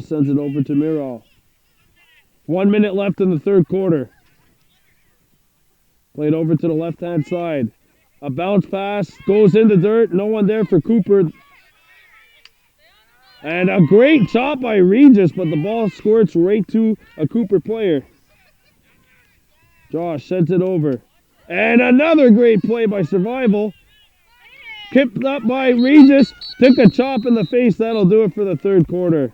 S1: sends it over to Miro. 1 minute left in the third quarter. Played over to the left-hand side. A bounce pass, goes in the dirt, no one there for Kuper. And a great chop by Regis, but the ball squirts right to a Kuper player. Josh sends it over. And another great play by Survival. Kicked up by Regis, took a chop in the face, that'll do it for the third quarter.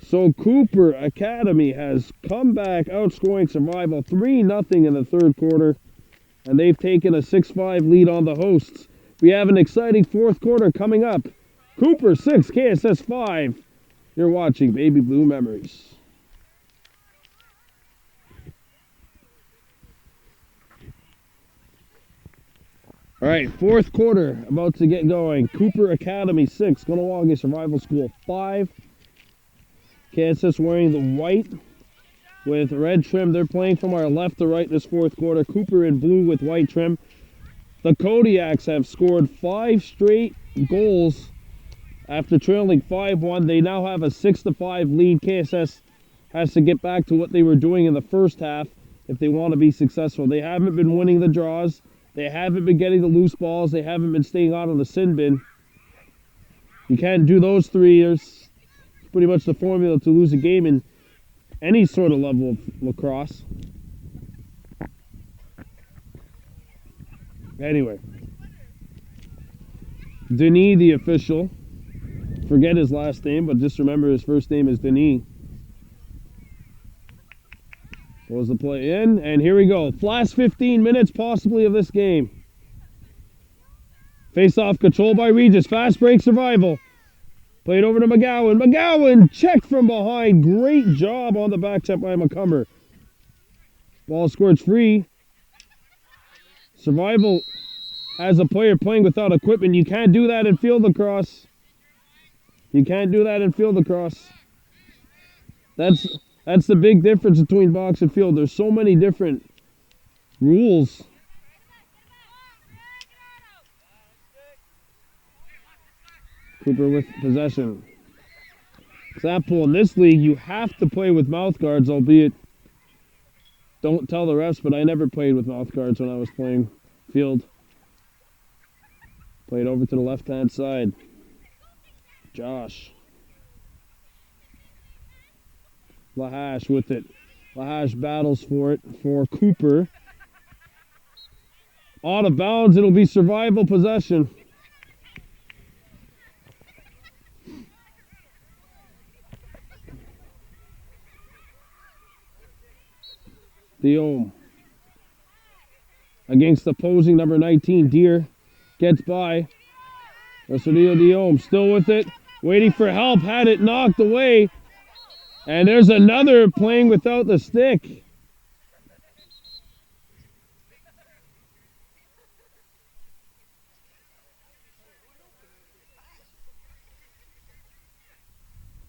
S1: So Kuper Academy has come back outscoring Survival 3-0 in the third quarter. And they've taken a 6-5 lead on the hosts. We have an exciting fourth quarter coming up. Kuper 6, KSS 5. You're watching Baby Blue Memories. All right, fourth quarter about to get going. Kuper Academy 6, Kahnawake Survival School 5. KSS wearing the white with red trim. They're playing from our left to right this fourth quarter. Kuper in blue with white trim. The Kodiaks have scored 5 straight goals after trailing 5-1. They now have a 6-5 lead. KSS has to get back to what they were doing in the first half if they want to be successful. They haven't been winning the draws. They haven't been getting the loose balls. They haven't been staying out of the sin bin. You can't do those 3 years. It's pretty much the formula to lose a game in any sort of level of lacrosse. Anyway, Denis, the official, forget his last name, but just remember his first name is Denis. Was the play in? And here we go. Last 15 minutes possibly of this game. Face-off control by Regis. Fast break Survival. Played over to McGowan. McGowan checked from behind. Great job on the back check by McCumber. Ball squirts free. Survival has a player playing without equipment. You can't do that in field lacrosse. You can't do that in field lacrosse. That's the big difference between box and field. There's so many different rules. Kuper with possession. Example, in this league, you have to play with mouth guards, albeit don't tell the refs, but I never played with mouth guards when I was playing field. Played over to the left-hand side. Josh. Lahash with it. Lahash battles for it for Kuper. Out of bounds, it'll be survival possession. Diome against opposing number 19. Deer gets by. Rosario Diome still with it, waiting for help, had it knocked away. And there's another playing without the stick.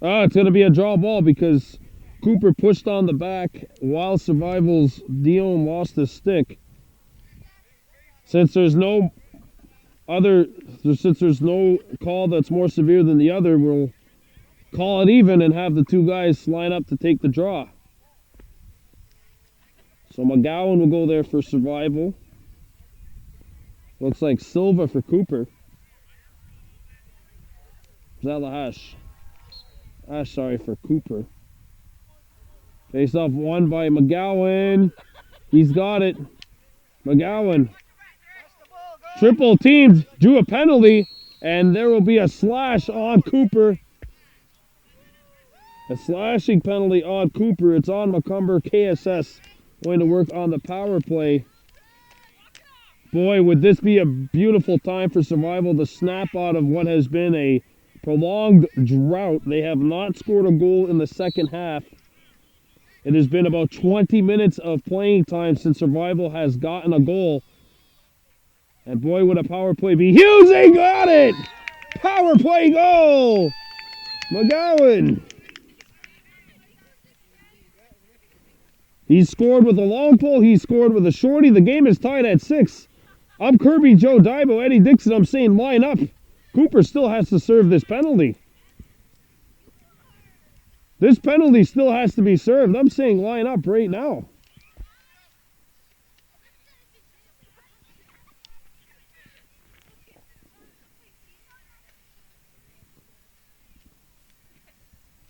S1: Oh, it's going to be a draw ball because Kuper pushed on the back while Survival's Diome lost his stick. Since there's no call that's more severe than the other, we'll call it even and have the two guys line up to take the draw. So McGowan will go there for Survival. Looks like Silva for Kuper. Is that Lahash? Ash, sorry, for Kuper. Face off one by McGowan. He's got it. McGowan. Triple teamed, drew a penalty, and there will be a slash on Kuper. A slashing penalty on Kuper. It's on McCumber. KSS going to work on the power play. Boy, would this be a beautiful time for Survival to snap out of what has been a prolonged drought. They have not scored a goal in the second half. It has been about 20 minutes of playing time since Survival has gotten a goal. And boy, would a power play be huge. They got it! Power play goal! McGowan. He's scored with a long pole. He's scored with a shorty. The game is tied at 6. I'm Kirby Joe Dibo, Eddie Dixon. I'm saying line up. Kuper still has to serve this penalty. This penalty still has to be served. I'm saying line up right now.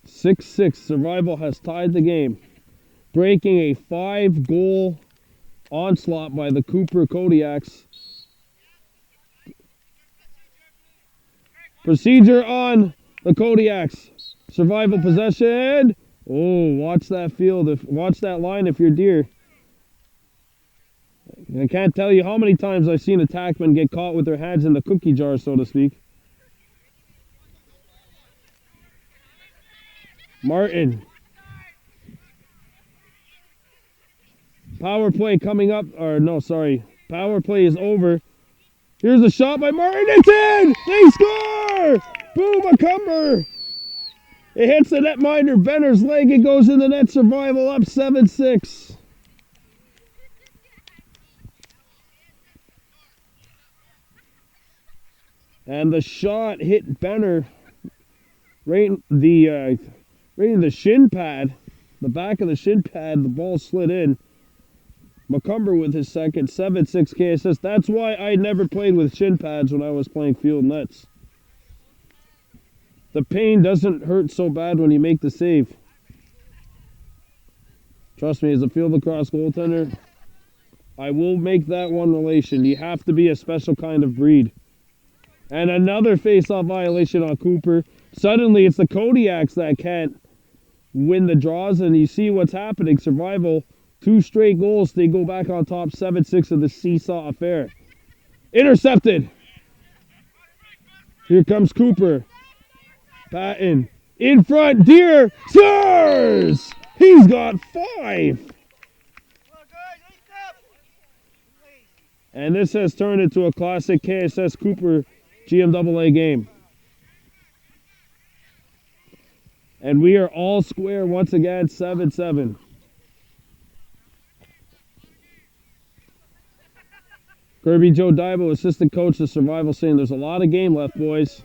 S1: (6-6). Survival has tied the game, breaking a 5-goal onslaught by the Kuper Kodiaks. Procedure on the Kodiaks. Survival possession. Oh, watch that field. Watch that line if you're Deer. I can't tell you how many times I've seen attackmen get caught with their hands in the cookie jar, so to speak. Martin. Power play coming up. Or no, sorry. Power play is over. Here's a shot by Martin. It's in! They score! Boom, McCumber. It hits the netminder. Benner's leg. It goes in the net. Survival up 7-6. And the shot hit Benner right in the shin pad. The back of the shin pad. The ball slid in. McCumber with his second. 7-6 KSS. That's why I never played with shin pads when I was playing field nets. The pain doesn't hurt so bad when you make the save. Trust me, as a field lacrosse goaltender, I will make that one relation. You have to be a special kind of breed. And another face-off violation on Kuper. Suddenly, it's the Kodiaks that can't win the draws, and you see what's happening. Survival, 2 straight goals. They go back on top, 7-6 of the seesaw affair. Intercepted. Here comes Kuper. Patton in front. Deer scores! He's got 5. And this has turned into a classic KSS Kuper GMAA game. And we are all square once again, 7-7. Kirby Joe Dibo, assistant coach of Survival, saying there's a lot of game left, boys.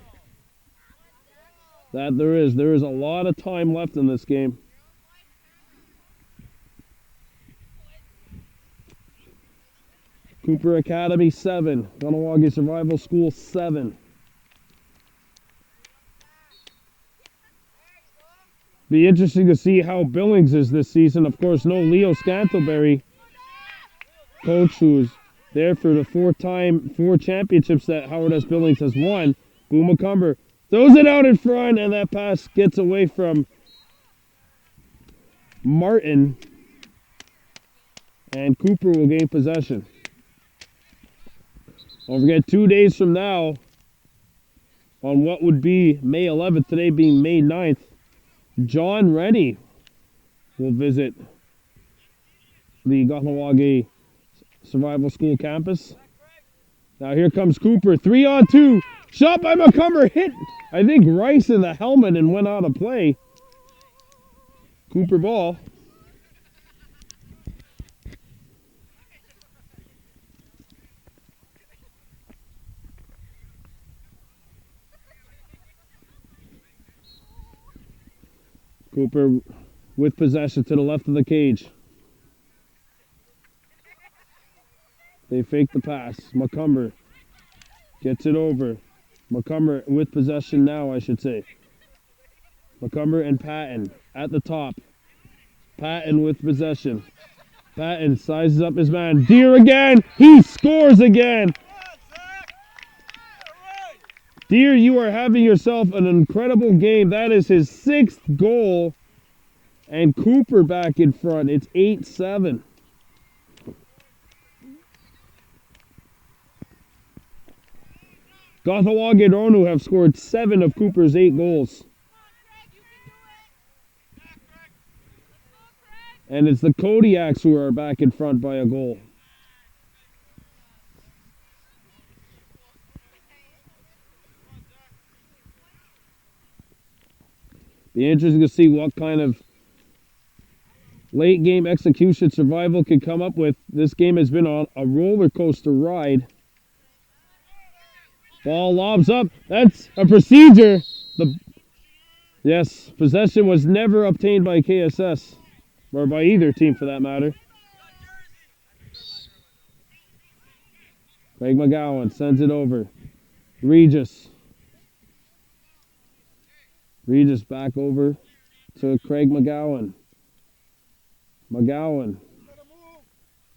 S1: That there is. There is a lot of time left in this game. Kuper Academy 7. Kahnawake Survival School 7. Be interesting to see how Billings is this season. Of course, no Leo Scantleberry, coach who's there for the four championships that Howard S. Billings has won. Boo McCumber throws it out in front, and that pass gets away from Martin. And Kuper will gain possession. Don't forget, 2 days from now, on what would be May 11th, today being May 9th, John Rennie will visit the Kahnawake Survival School campus. Now here comes Kuper, 3-on-2, shot by McCumber, hit, I think, Rice in the helmet and went out of play. Kuper ball. Kuper with possession to the left of the cage. They fake the pass. McCumber gets it over. McCumber with possession now, I should say. McCumber and Patton at the top. Patton with possession. Patton sizes up his man. Deer again. He scores again. Deer, you are having yourself an incredible game. That is his 6th goal. And Kuper back in front. It's 8-7. Kahnawake and Ronu have scored 7 of Kuper's 8 goals. And it's the Kodiaks who are back in front by a goal. Be interesting to see what kind of late game execution Survival can come up with. This game has been on a roller coaster ride. Ball lobs up. That's a procedure. Yes, possession was never obtained by KSS, or by either team for that matter. Craig McGowan sends it over. Regis back over to Craig McGowan. McGowan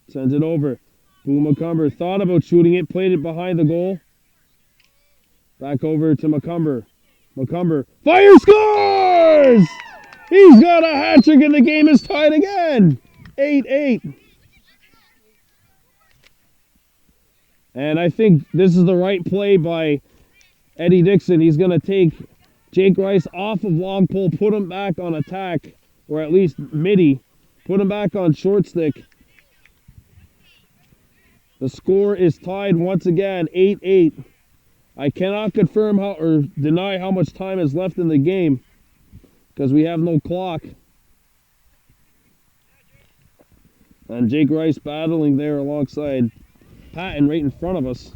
S1: sends it over. Boo McCumber thought about shooting it, played it behind the goal. Back over to McCumber. McCumber fire, scores! He's got a hat trick and the game is tied again. 8-8. And I think this is the right play by Eddie Dixon. He's going to take Jake Rice off of long pole, put him back on attack, or at least midi, put him back on short stick. The score is tied once again, 8-8. I cannot confirm or deny how much time is left in the game because we have no clock. And Jake Rice battling there alongside Patton right in front of us.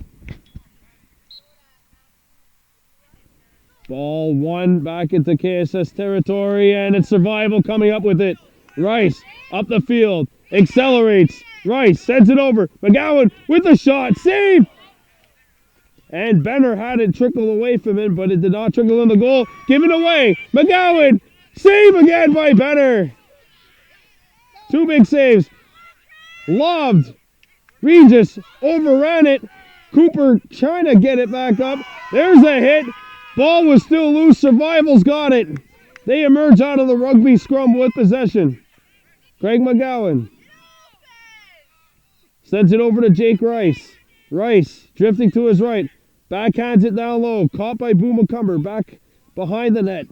S1: Ball one back into KSS territory, and it's Survival coming up with it. Rice up the field, accelerates. Rice sends it over. McGowan with a shot, save! And Benner had it trickle away from him, but it did not trickle in the goal. Give it away. McGowan, save again by Benner. 2 big saves. Loved. Regis overran it. Kuper trying to get it back up. There's a hit. Ball was still loose. Survival's got it. They emerge out of the rugby scrum with possession. Craig McGowan sends it over to Jake Rice. Rice drifting to his right. Backhands it down low. Caught by Boo McCumber. Back behind the net.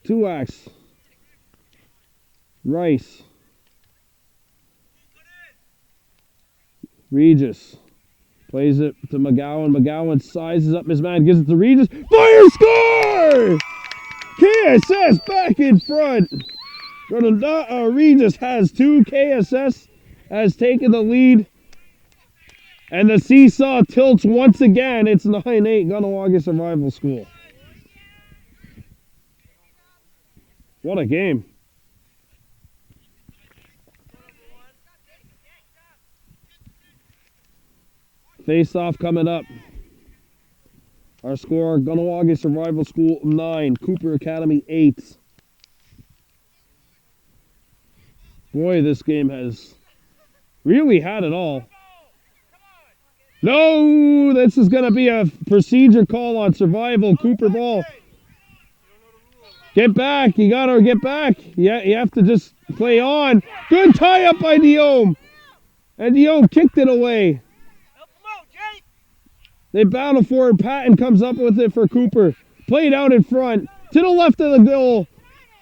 S1: 2X. Rice. Regis plays it to McGowan. McGowan sizes up his man, gives it to Regis. Fire, score! KSS back in front. Regis has 2. KSS has taken the lead. And the seesaw tilts once again. It's 9-8 Kahnawake Survival School. What a game. Face-off coming up. Our score, Kahnawake Survival School 9, Kuper Academy 8. Boy, this game has really had it all. No, this is going to be a procedure call on Survival. Kuper ball. Get back. You got to get back. Yeah, you have to just play on. Good tie up by Diome. And Diome kicked it away. They battle for it. Patton comes up with it for Kuper. Played out in front. To the left of the goal.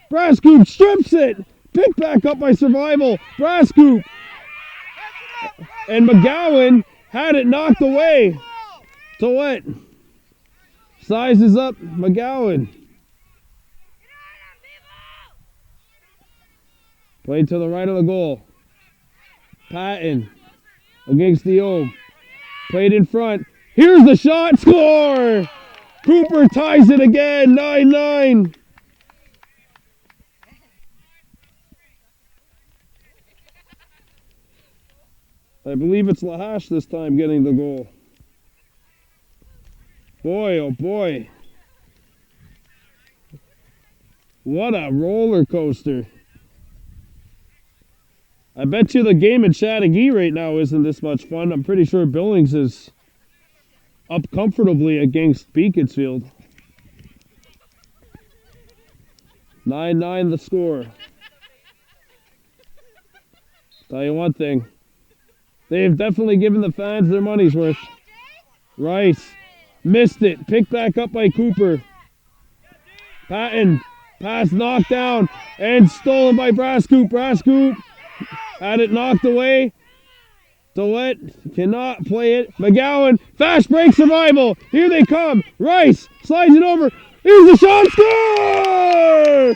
S1: Brascoop strips it. Picked back up by Survival. Brascoop. And McGowan had it knocked away. To what? Sizes up McGowan. Played to the right of the goal. Patton against Diome. Played in front. Here's the shot. Score! Kuper ties it again. 9-9. I believe it's Lahash this time getting the goal. Boy, oh boy. What a roller coaster. I bet you the game in Chattagee right now isn't this much fun. I'm pretty sure Billings is up comfortably against Beaconsfield. 9-9 the score. Tell you one thing. They've definitely given the fans their money's worth. Rice missed it. Picked back up by Kuper. Patton. Pass knocked down and stolen by Brascoop. Brascoop had it knocked away. Delet cannot play it. McGowan, fast break Survival. Here they come. Rice slides it over. Here's the shot. Score!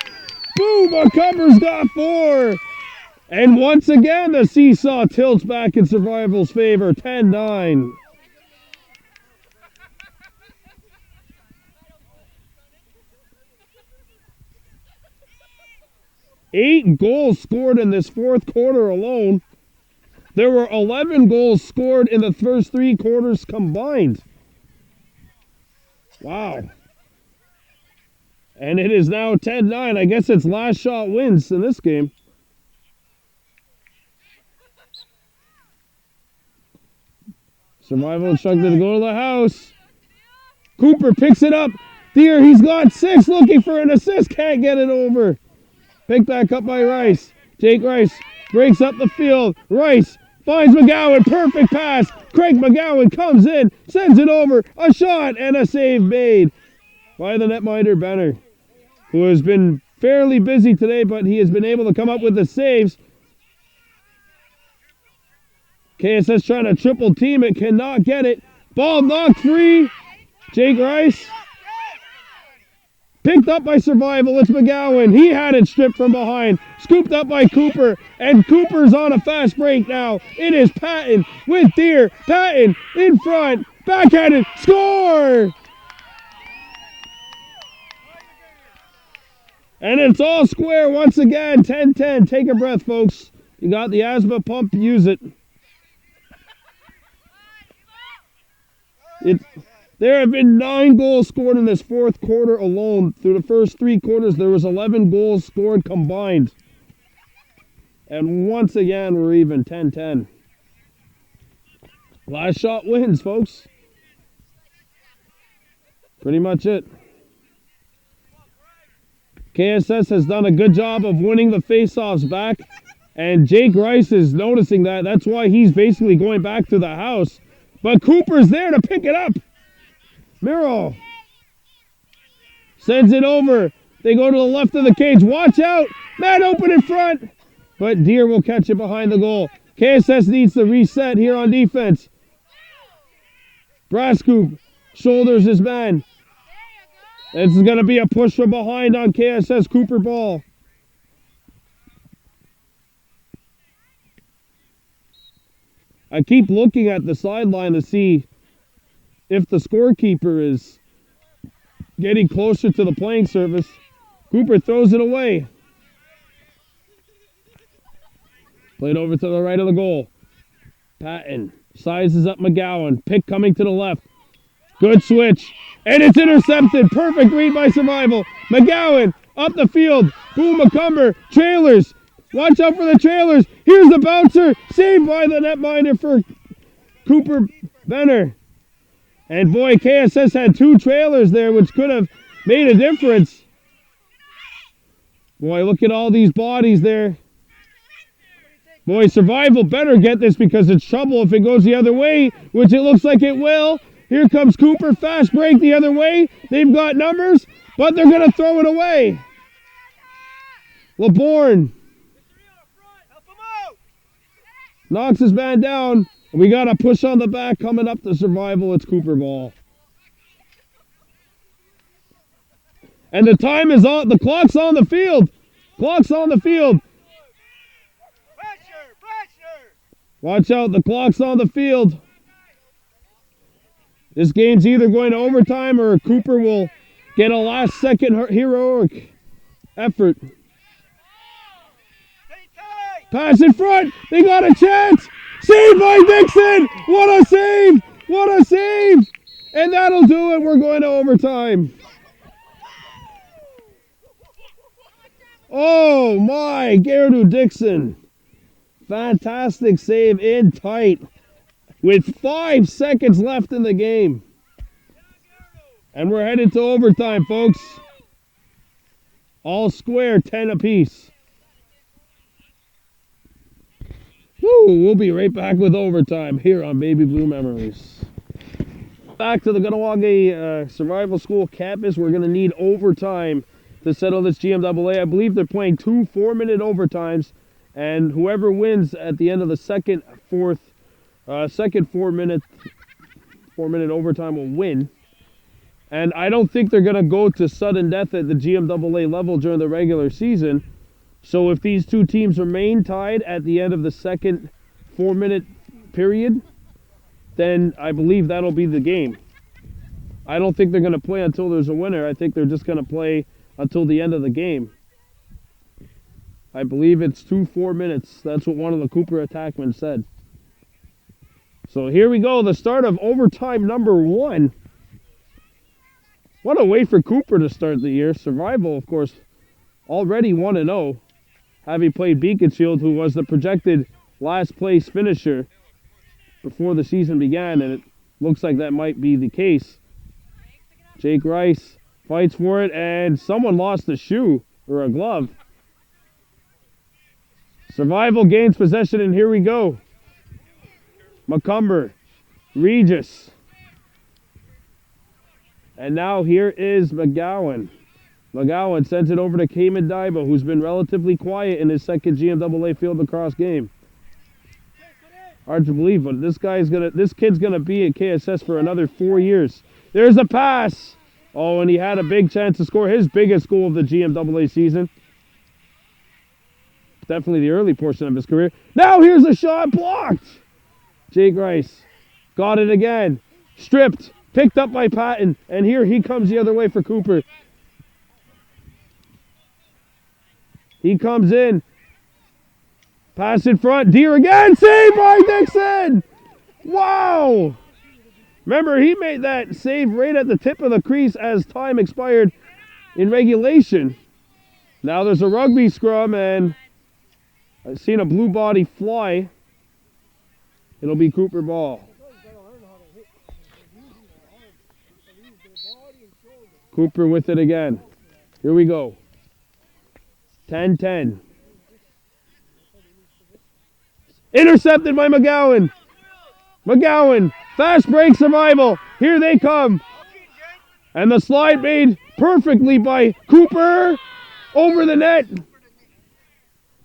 S1: Boom, our Cupper's got 4. And once again, the seesaw tilts back in Survival's favor. 10-9. Eight goals scored in this fourth quarter alone. There were 11 goals scored in the first 3 quarters combined. Wow. And it is now 10-9. I guess it's last shot wins in this game. Survival instructed to go to the house. Kuper picks it up. Deer, he's got 6 looking for an assist. Can't get it over. Picked back up by Rice. Jake Rice breaks up the field. Rice finds McGowan. Perfect pass. Craig McGowan comes in. Sends it over. A shot and a save made by the netminder Benner, who has been fairly busy today, but he has been able to come up with the saves. KSS trying to triple team it. Cannot get it. Ball knocked free. Jake Rice. Picked up by Survival. It's McGowan. He had it stripped from behind. Scooped up by Kuper. And Kuper's on a fast break now. It is Patton with Deer. Patton in front. Backhanded. Score! And it's all square once again. 10-10. Take a breath, folks. You got the asthma pump. Use it. There have been 9 goals scored in this fourth quarter alone. Through the first 3 quarters, there was 11 goals scored combined. And once again, we're even 10-10. Last shot wins, folks. Pretty much it. KSS has done a good job of winning the face-offs back. And Jake Rice is noticing that. That's why he's basically going back to the house. But Cooper's there to pick it up. Miro sends it over. They go to the left of the cage. Watch out. Man open in front. But Deer will catch it behind the goal. KSS needs to reset here on defense. Brascoop shoulders his man. This is going to be a push from behind on KSS. Kuper ball. I keep looking at the sideline to see if the scorekeeper is getting closer to the playing surface. Kuper throws it away. Played over to the right of the goal. Patton sizes up McGowan. Pick coming to the left. Good switch. And it's intercepted. Perfect read by Survival. McGowan up the field. Boom, McCumber. Trailers. Watch out for the trailers. Here's the bouncer. Saved by the netminder for Kuper Benner. And boy, KSS had 2 trailers there, which could have made a difference. Boy, look at all these bodies there. Boy, Survival better get this because it's trouble if it goes the other way, which it looks like it will. Here comes Kuper, fast break the other way. They've got numbers, but they're going to throw it away. LeBourne knocks his man down. We got a push on the back coming up to Survival. It's Kuper ball. And the time is on. The clock's on the field. Clock's on the field. Watch out, the clock's on the field. This game's either going to overtime or Kuper will get a last-second heroic effort. Pass in front. They got a chance. Saved by Dixon. What a save. What a save. And that'll do it. We're going to overtime. Oh, my. Gerardo Dixon. Fantastic save in tight with 5 seconds left in the game. And we're headed to overtime, folks. All square, 10 apiece. Woo, we'll be right back with overtime here on Baby Blue Memories. Back to the Kahnawake Survival School campus. We're going to need overtime to settle this GMAA. I believe they're playing 2 4-minute overtimes. And whoever wins at the end of the second 4-minute overtime will win. And I don't think they're going to go to sudden death at the GMAA level during the regular season. So if these 2 teams remain tied at the end of the second 4-minute period, then I believe that'll be the game. I don't think they're going to play until there's a winner. I think they're just going to play until the end of the game. I believe it's 2 4 minutes. That's what one of the Kuper attackmen said. So here we go, the start of overtime number 1. What a way for Kuper to start the year. Survival, of course, already 1-0, having played Beaconsfield, who was the projected last place finisher before the season began, and it looks like that might be the case. Jake Rice fights for it, and someone lost a shoe or a glove. Survival gains possession, and here we go. McCumber, Regis. And now here is McGowan. McGowan sends it over to Cayman Daiba, who's been relatively quiet in his second GMAA Field Lacrosse game. Hard to believe, but this kid's gonna be at KSS for another 4 years. There's a pass. Oh, and he had a big chance to score his biggest goal of the GMAA season. Definitely the early portion of his career. Now here's a shot blocked. Jake Rice got it again. Stripped, picked up by Patton, and here he comes the other way for Kuper. He comes in. Pass in front. Deer again. Saved by Dixon. Wow. Remember, he made that save right at the tip of the crease as time expired in regulation. Now there's a rugby scrum, and I've seen a blue body fly. It'll be Kuper ball. Kuper with it again. Here we go. 10-10. Intercepted by McGowan. McGowan, fast break Survival. Here they come. And the slide made perfectly by Kuper over the net.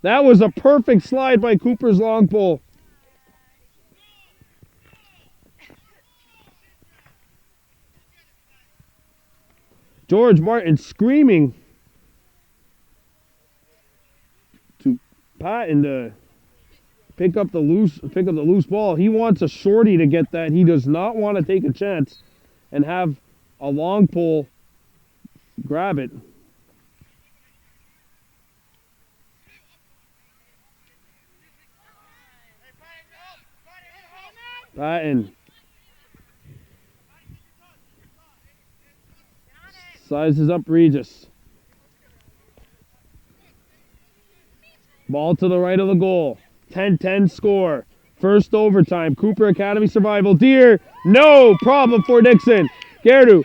S1: That was a perfect slide by Kuper's long pole. George Martin screaming to Patton to pick up the loose ball. He wants a shorty to get that. He does not want to take a chance and have a long pole grab it. Patton sizes up Regis. Ball to the right of the goal. 10-10 score. First overtime. Kuper Academy survival. Deer. No problem for Dixon. Gerdu.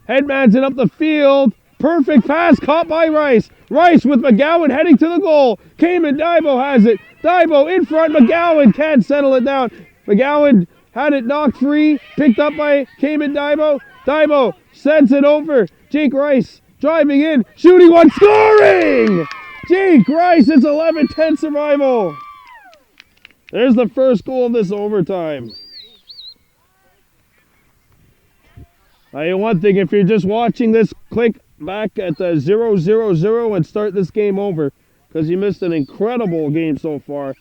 S1: Headmans it up the field. Perfect pass caught by Rice. Rice with McGowan heading to the goal. Cayman Dibo has it. Dibo in front. McGowan can't settle it down. McGowan had it knocked free. Picked up by Cayman Dibo. Dibo sends it over. Jake Rice driving in. Shooting one. Scoring! Jake Rice is 11-10 survival. There's the first goal of this overtime. One thing, if you're just watching this, click back at the 0-0-0 and start this game over, because you missed an incredible game so far.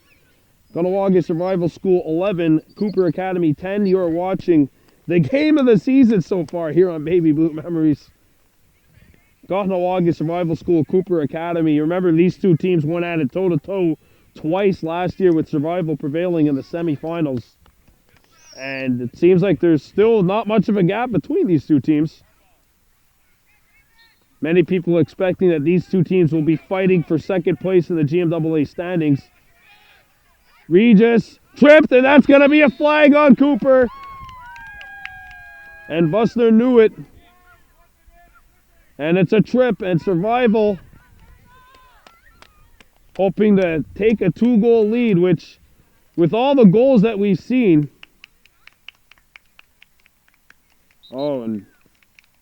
S1: Kahnawake Survival School 11, Kuper Academy 10. You are watching the game of the season so far here on Baby Blue Memories. Kahnawake Survival School, Kuper Academy. You remember these two teams went at it toe-to-toe twice last year, with Survival prevailing in the semifinals. And it seems like there's still not much of a gap between these two teams. Many people expecting that these two teams will be fighting for second place in the GMAA standings. Regis tripped, and that's going to be a flag on Kuper. And Bussner knew it. And it's a trip, and Survival hoping to take a 2-goal lead, which, with all the goals that we've seen. Oh, and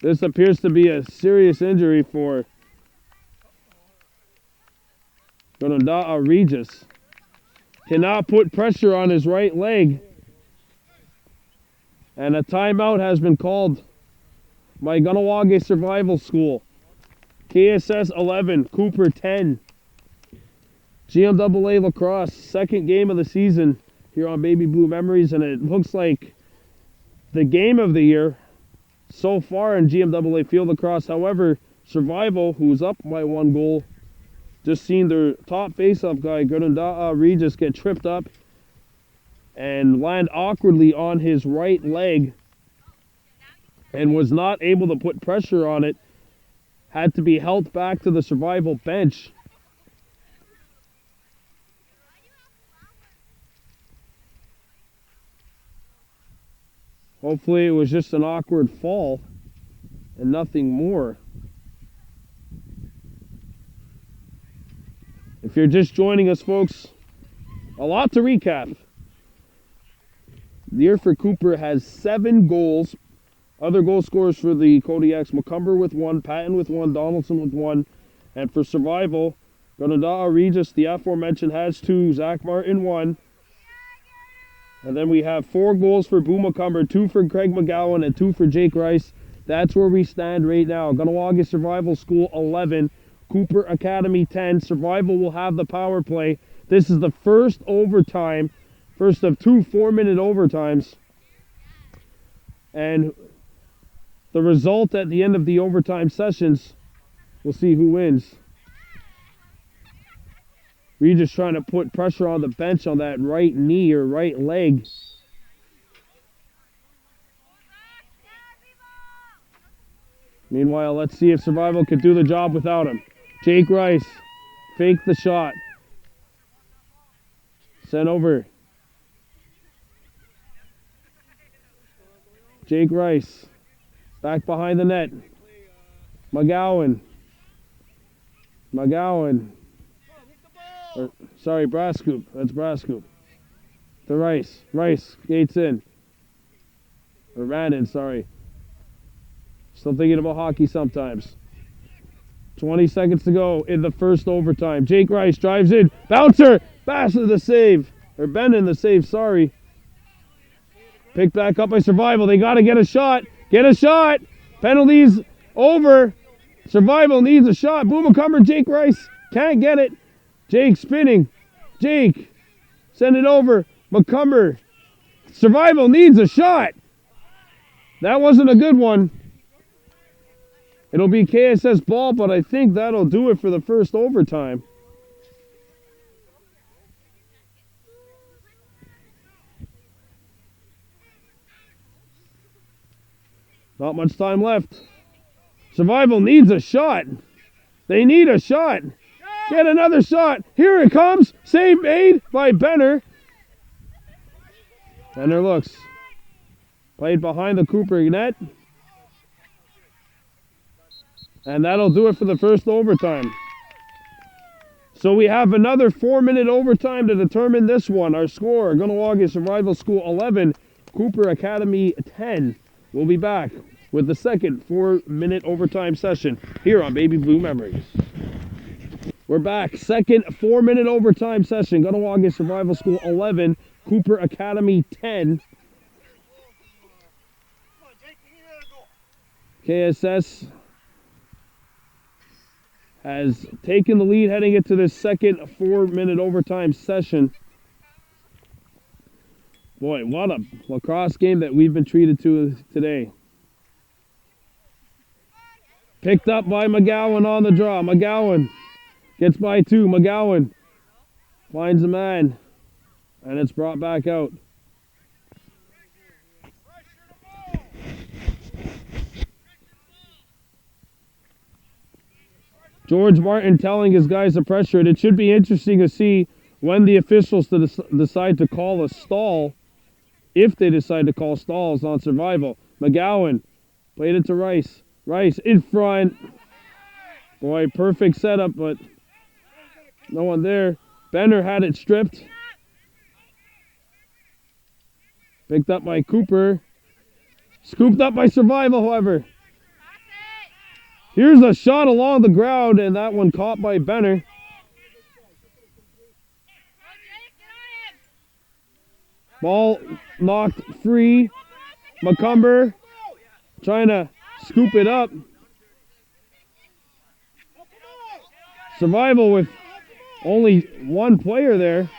S1: this appears to be a serious injury for Regis. Cannot put pressure on his right leg. And a timeout has been called by Kahnawake Survival School. KSS 11, Kuper 10. GMAA Lacrosse, second game of the season here on Baby Blue Memories, and it looks like the game of the year so far in GMAA Field Lacrosse. However, Survival, who's up by 1 goal, just seen their top face-off guy, Regis, get tripped up and land awkwardly on his right leg and was not able to put pressure on it. Had to be held back to the Survival bench. Hopefully it was just an awkward fall and nothing more. If you're just joining us, folks, a lot to recap. The year for Kuper has 7 goals. Other goal scorers for the Kodiaks: McCumber with 1, Patton with 1, Donaldson with 1. And for Survival, Regis, the aforementioned, has 2, Zach Martin 1. And then we have 4 goals for Boo McCumber, 2 for Craig McGowan, and 2 for Jake Rice. That's where we stand right now. Kahnawake Survival School 11, Kuper Academy 10. Survival will have the power play. This is the first overtime, first of 2 4-minute overtimes. And the result at the end of the overtime sessions, we'll see who wins. Regis trying to put pressure on the bench on that right knee or right leg. Meanwhile, let's see if Survival can do the job without him. Jake Rice, fake the shot. Sent over. Jake Rice, back behind the net. McGowan. Brascoop. That's Brascoop. To Rice. Rice skates in. Or ran in, sorry. Still thinking about hockey sometimes. 20 seconds to go in the first overtime. Jake Rice drives in. Bouncer! Bassett the save. Or Ben in the save, sorry. Picked back up by Survival. They got to get a shot. Get a shot! Penalties over. Survival needs a shot. Boomer Jake Rice can't get it. Jake spinning. Jake, send it over. McCumber. Survival needs a shot. That wasn't a good one. It'll be KSS ball, but I think that'll do it for the first overtime. Not much time left. Survival needs a shot. They need a shot. Get another shot. Here it comes. Save made by Benner. Benner looks. Played behind the Kuper net. And that'll do it for the first overtime. So we have another 4-minute overtime to determine this one. Our score, Kahnawake Survival School 11, Kuper Academy 10. We'll be back with the second 4-minute overtime session here on Baby Blue Memories. We're back. Second 4-minute overtime session. Kahnawake Survival School 11, Kuper Academy 10. KSS has taken the lead heading into this second 4-minute overtime session. Boy, what a lacrosse game that we've been treated to today. Picked up by McGowan on the draw. McGowan gets by 2. McGowan finds a man, and it's brought back out. George Martin telling his guys to pressure it. It should be interesting to see when the officials decide to call a stall, if they decide to call stalls on Survival. McGowan played it to Rice. Rice in front. Boy, perfect setup, but no one there. Benner had it stripped. Picked up by Kuper. Scooped up by Survival, however. Here's a shot along the ground, and that one caught by Benner. Ball knocked free. McCumber trying to scoop it up. Survival with only one player there.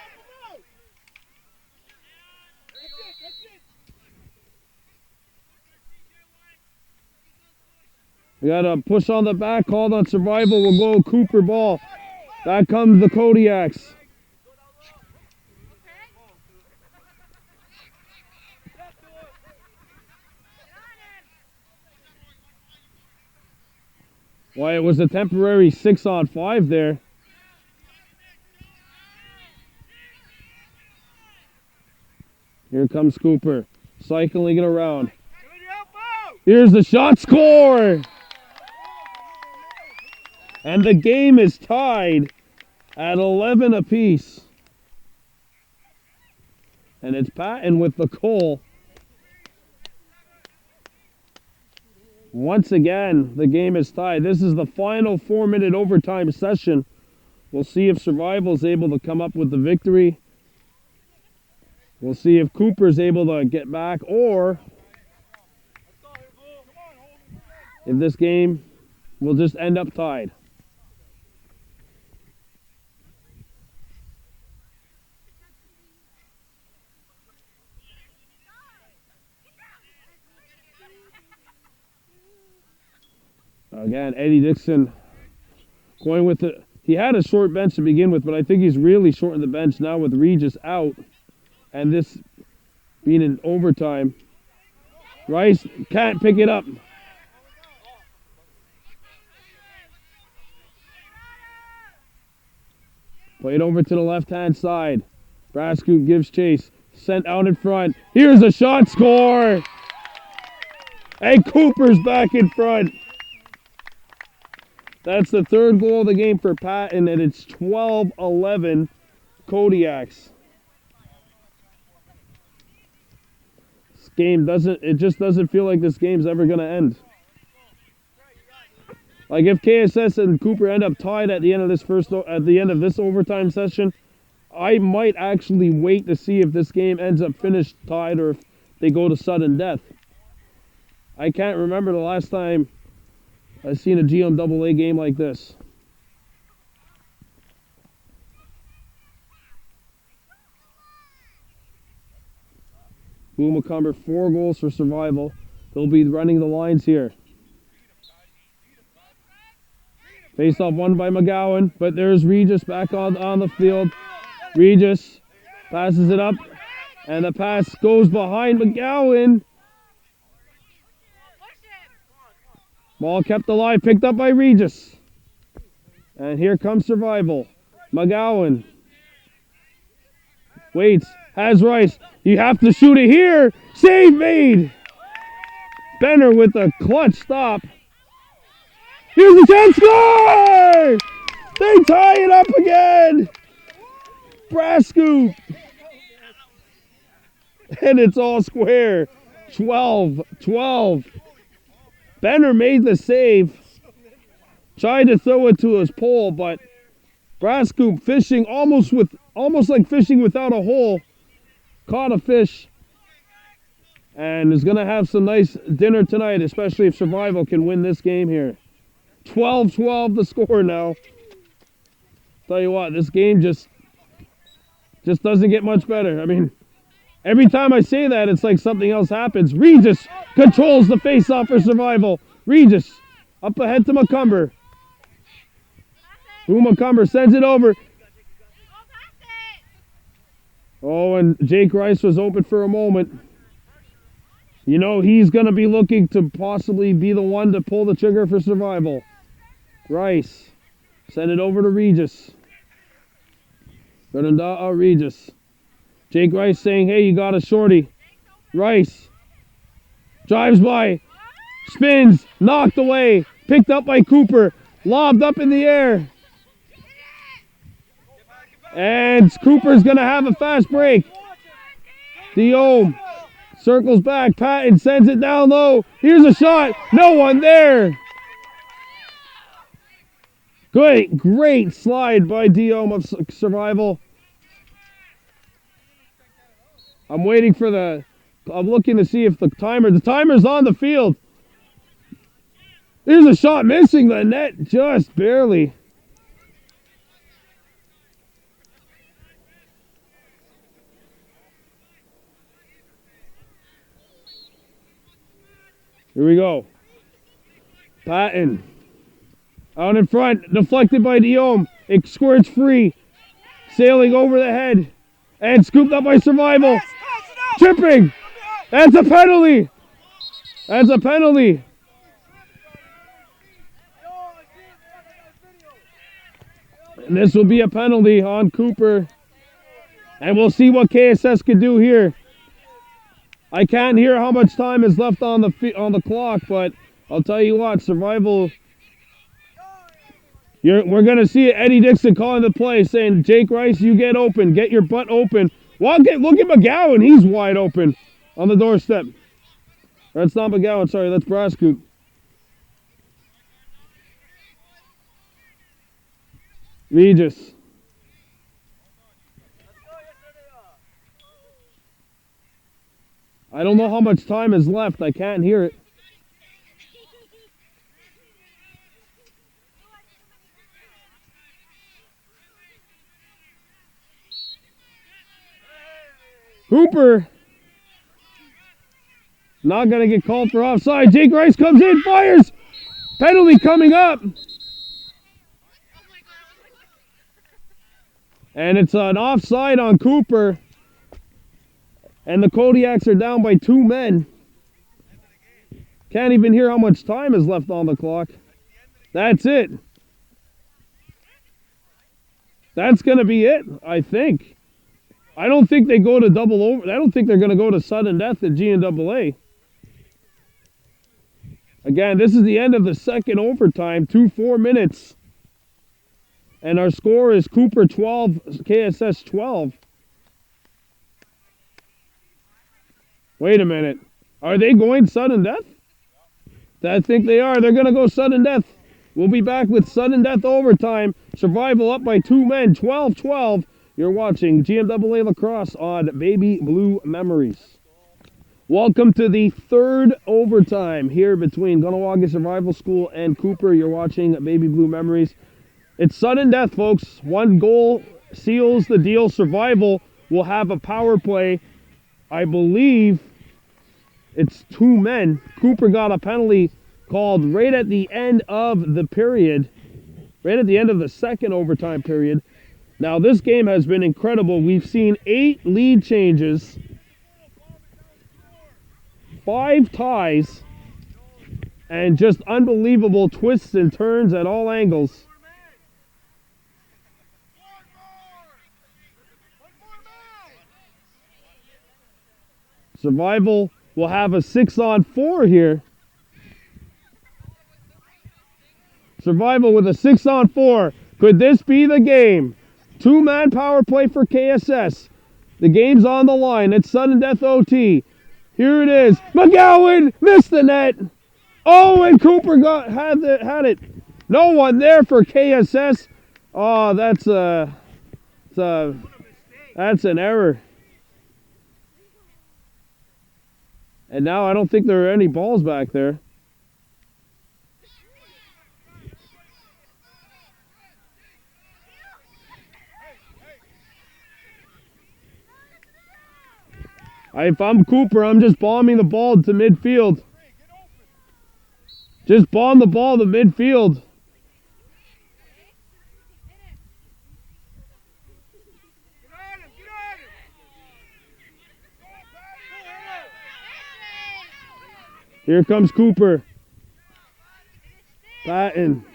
S1: We got a push on the back, called on Survival. We'll go Kuper ball. Back comes the Kodiaks. Why, it was a temporary 6-on-5 there. Here comes Kuper, cycling it around. Here's the shot, score! And the game is tied at 11 apiece. And it's Patton with the goal. Once again, the game is tied. This is the final 4-minute overtime session. We'll see if Survival is able to come up with the victory. We'll see if Kuper is able to get back, or if this game will just end up tied. Again, Eddie Dixon going with it. He had a short bench to begin with, but I think he's really shortened the bench now with Regis out. And this being in overtime. Rice can't pick it up. Played over to the left-hand side. Brascoot gives chase. Sent out in front. Here's a shot, score! And Cooper's back in front. That's the third goal of the game for Patton, and it's 12-11 Kodiaks. This game just doesn't feel like this game's ever going to end. Like if KSS and Kuper end up tied at the end of this overtime session, I might actually wait to see if this game ends up finished tied or if they go to sudden death. I can't remember the last time I've seen a GMAA game like this. Blue Macomber, 4 goals for survival. They'll be running the lines here. Face off won by McGowan, but there's Regis back on the field. Regis passes it up, and the pass goes behind McGowan. Ball kept alive, picked up by Regis. And here comes survival. McGowan waits, has Rice. You have to shoot it here. Save made. Benner with a clutch stop. Here's the chance, score! They tie it up again. Brass scoop. And it's all square. 12-12. Benner made the save. Tried to throw it to his pole, but Brass scoop fishing almost like fishing without a hole. Caught a fish. And is going to have some nice dinner tonight, especially if Survival can win this game here. 12-12 the score now. Tell you what, this game just doesn't get much better. I mean, every time I say that, it's like something else happens. Regis controls the face-off for Survival. Regis up ahead to Macomber. Macomber sends it over. Oh, and Jake Rice was open for a moment. You know, he's going to be looking to possibly be the one to pull the trigger for Survival. Rice. Send it over to Regis. Regis. Jake Rice saying, hey, you got a shorty. Rice. Drives by. Spins. Knocked away. Picked up by Kuper. Lobbed up in the air. And Cooper's going to have a fast break. Diome circles back. Patton sends it down low. Here's a shot. No one there. Great slide by Diome of Survival. I'm waiting for I'm looking to see if the timer's on the field. There's a shot missing the net just barely. Here we go. Patton. Out in front. Deflected by Diome. It squirts free. Sailing over the head. And scooped up by Survival. Tripping. That's a penalty. That's a penalty. And this will be a penalty on Kuper. And we'll see what KSS can do here. I can't hear how much time is left on the clock, but I'll tell you what, Survival. We're going to see Eddie Dixon calling the play, saying, Jake Rice, you get open. Get your butt open. Well, look at McGowan. He's wide open on the doorstep. That's not McGowan. Sorry, that's Brass scoop. Regis. I don't know how much time is left. I can't hear it. Kuper. Not going to get called for offside. Jake Rice comes in, fires. Penalty coming up. And it's an offside on Kuper. And the Kodiaks are down by 2 men. Can't even hear how much time is left on the clock. That's it. That's going to be it, I think. I don't think they go to double over. I don't think they're going to go to sudden death at GMAA. Again, this is the end of the second overtime. 4 minutes. And our score is Kuper 12, KSS 12. Wait a minute. Are they going sudden death? I think they are. They're going to go sudden death. We'll be back with sudden death overtime. Survival up by 2 men. 12-12. You're watching GMAA Lacrosse on Baby Blue Memories. Welcome to the third overtime here between Kahnawake Survival School and Kuper. You're watching Baby Blue Memories. It's sudden death, folks. One goal seals the deal. Survival will have a power play. I believe it's 2 men. Kuper got a penalty called right at the end of the period, right at the end of the second overtime period. Now, this game has been incredible. We've seen 8 lead changes, 5 ties, and just unbelievable twists and turns at all angles. Survival will have a 6-on-4 here. Survival with a 6-on-4. Could this be the game? 2-man power play for KSS. The game's on the line. It's sudden death OT. Here it is. McGowan missed the net. Oh, and Kuper had it. No one there for KSS. Oh, that's an error. And now I don't think there are any balls back there. If I'm Kuper, I'm just bombing the ball to midfield. Just bomb the ball to midfield. Here comes Kuper. Patton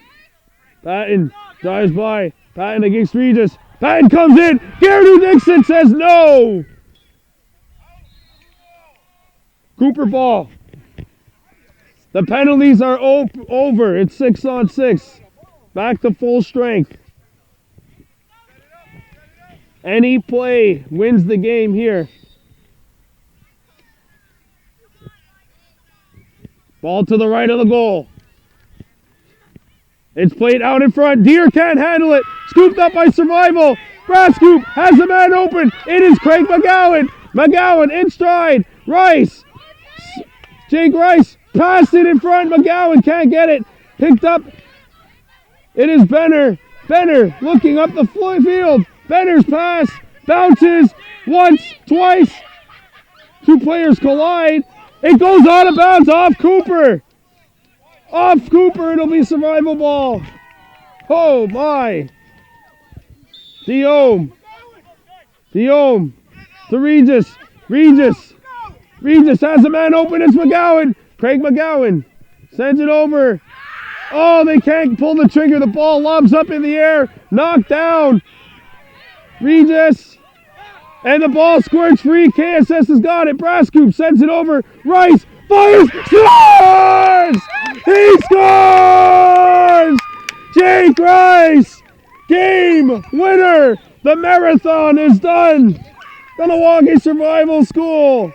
S1: drives by. Patton against Regis. Patton comes in. Gary Dixon says no. Kuper ball. The penalties are over. It's 6-on-6. Back to full strength. Any play wins the game here. Ball to the right of the goal. It's played out in front. Deer can't handle it. Scooped up by Survival. Brascoop has the man open. It is Craig McGowan. McGowan in stride. Rice. Jake Rice passed it in front. McGowan can't get it. Picked up. It is Benner. Benner looking up the field. Benner's pass bounces once, twice. 2 players collide. It goes out of bounds off Kuper. Off Kuper, it'll be Survival ball. Oh my. Diome to Regis. Regis has a man open. It's McGowan. Craig McGowan sends it over. Oh, they can't pull the trigger. The ball lobs up in the air. Knocked down. Regis. And the ball squirts free. KSS has got it. Brascoop sends it over. Rice fires. Scores! He scores! Jake Rice! Game winner! The marathon is done! Kahnawake Survival School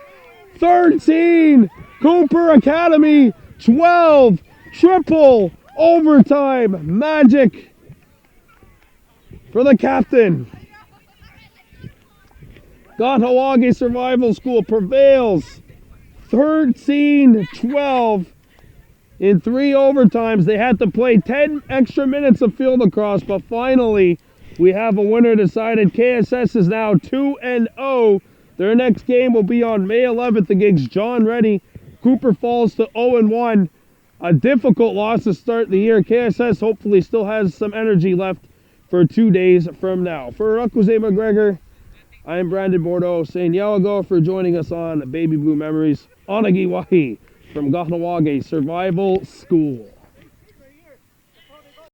S1: 13, Kuper Academy 12, triple overtime magic for the captain. Kahnawake Survival School prevails 13-12 in 3 overtimes. They had to play 10 extra minutes of field lacrosse, but finally we have a winner decided. KSS is now 2-0. Their next game will be on May 11th against John Reddy. Kuper falls to 0-1. A difficult loss to start the year. KSS hopefully still has some energy left for 2 days from now. For Rakuze McGregor, I am Brandon Bordeaux saying Yawago for joining us on Baby Blue Memories. Onagiwahi from Kahnawake Survival School.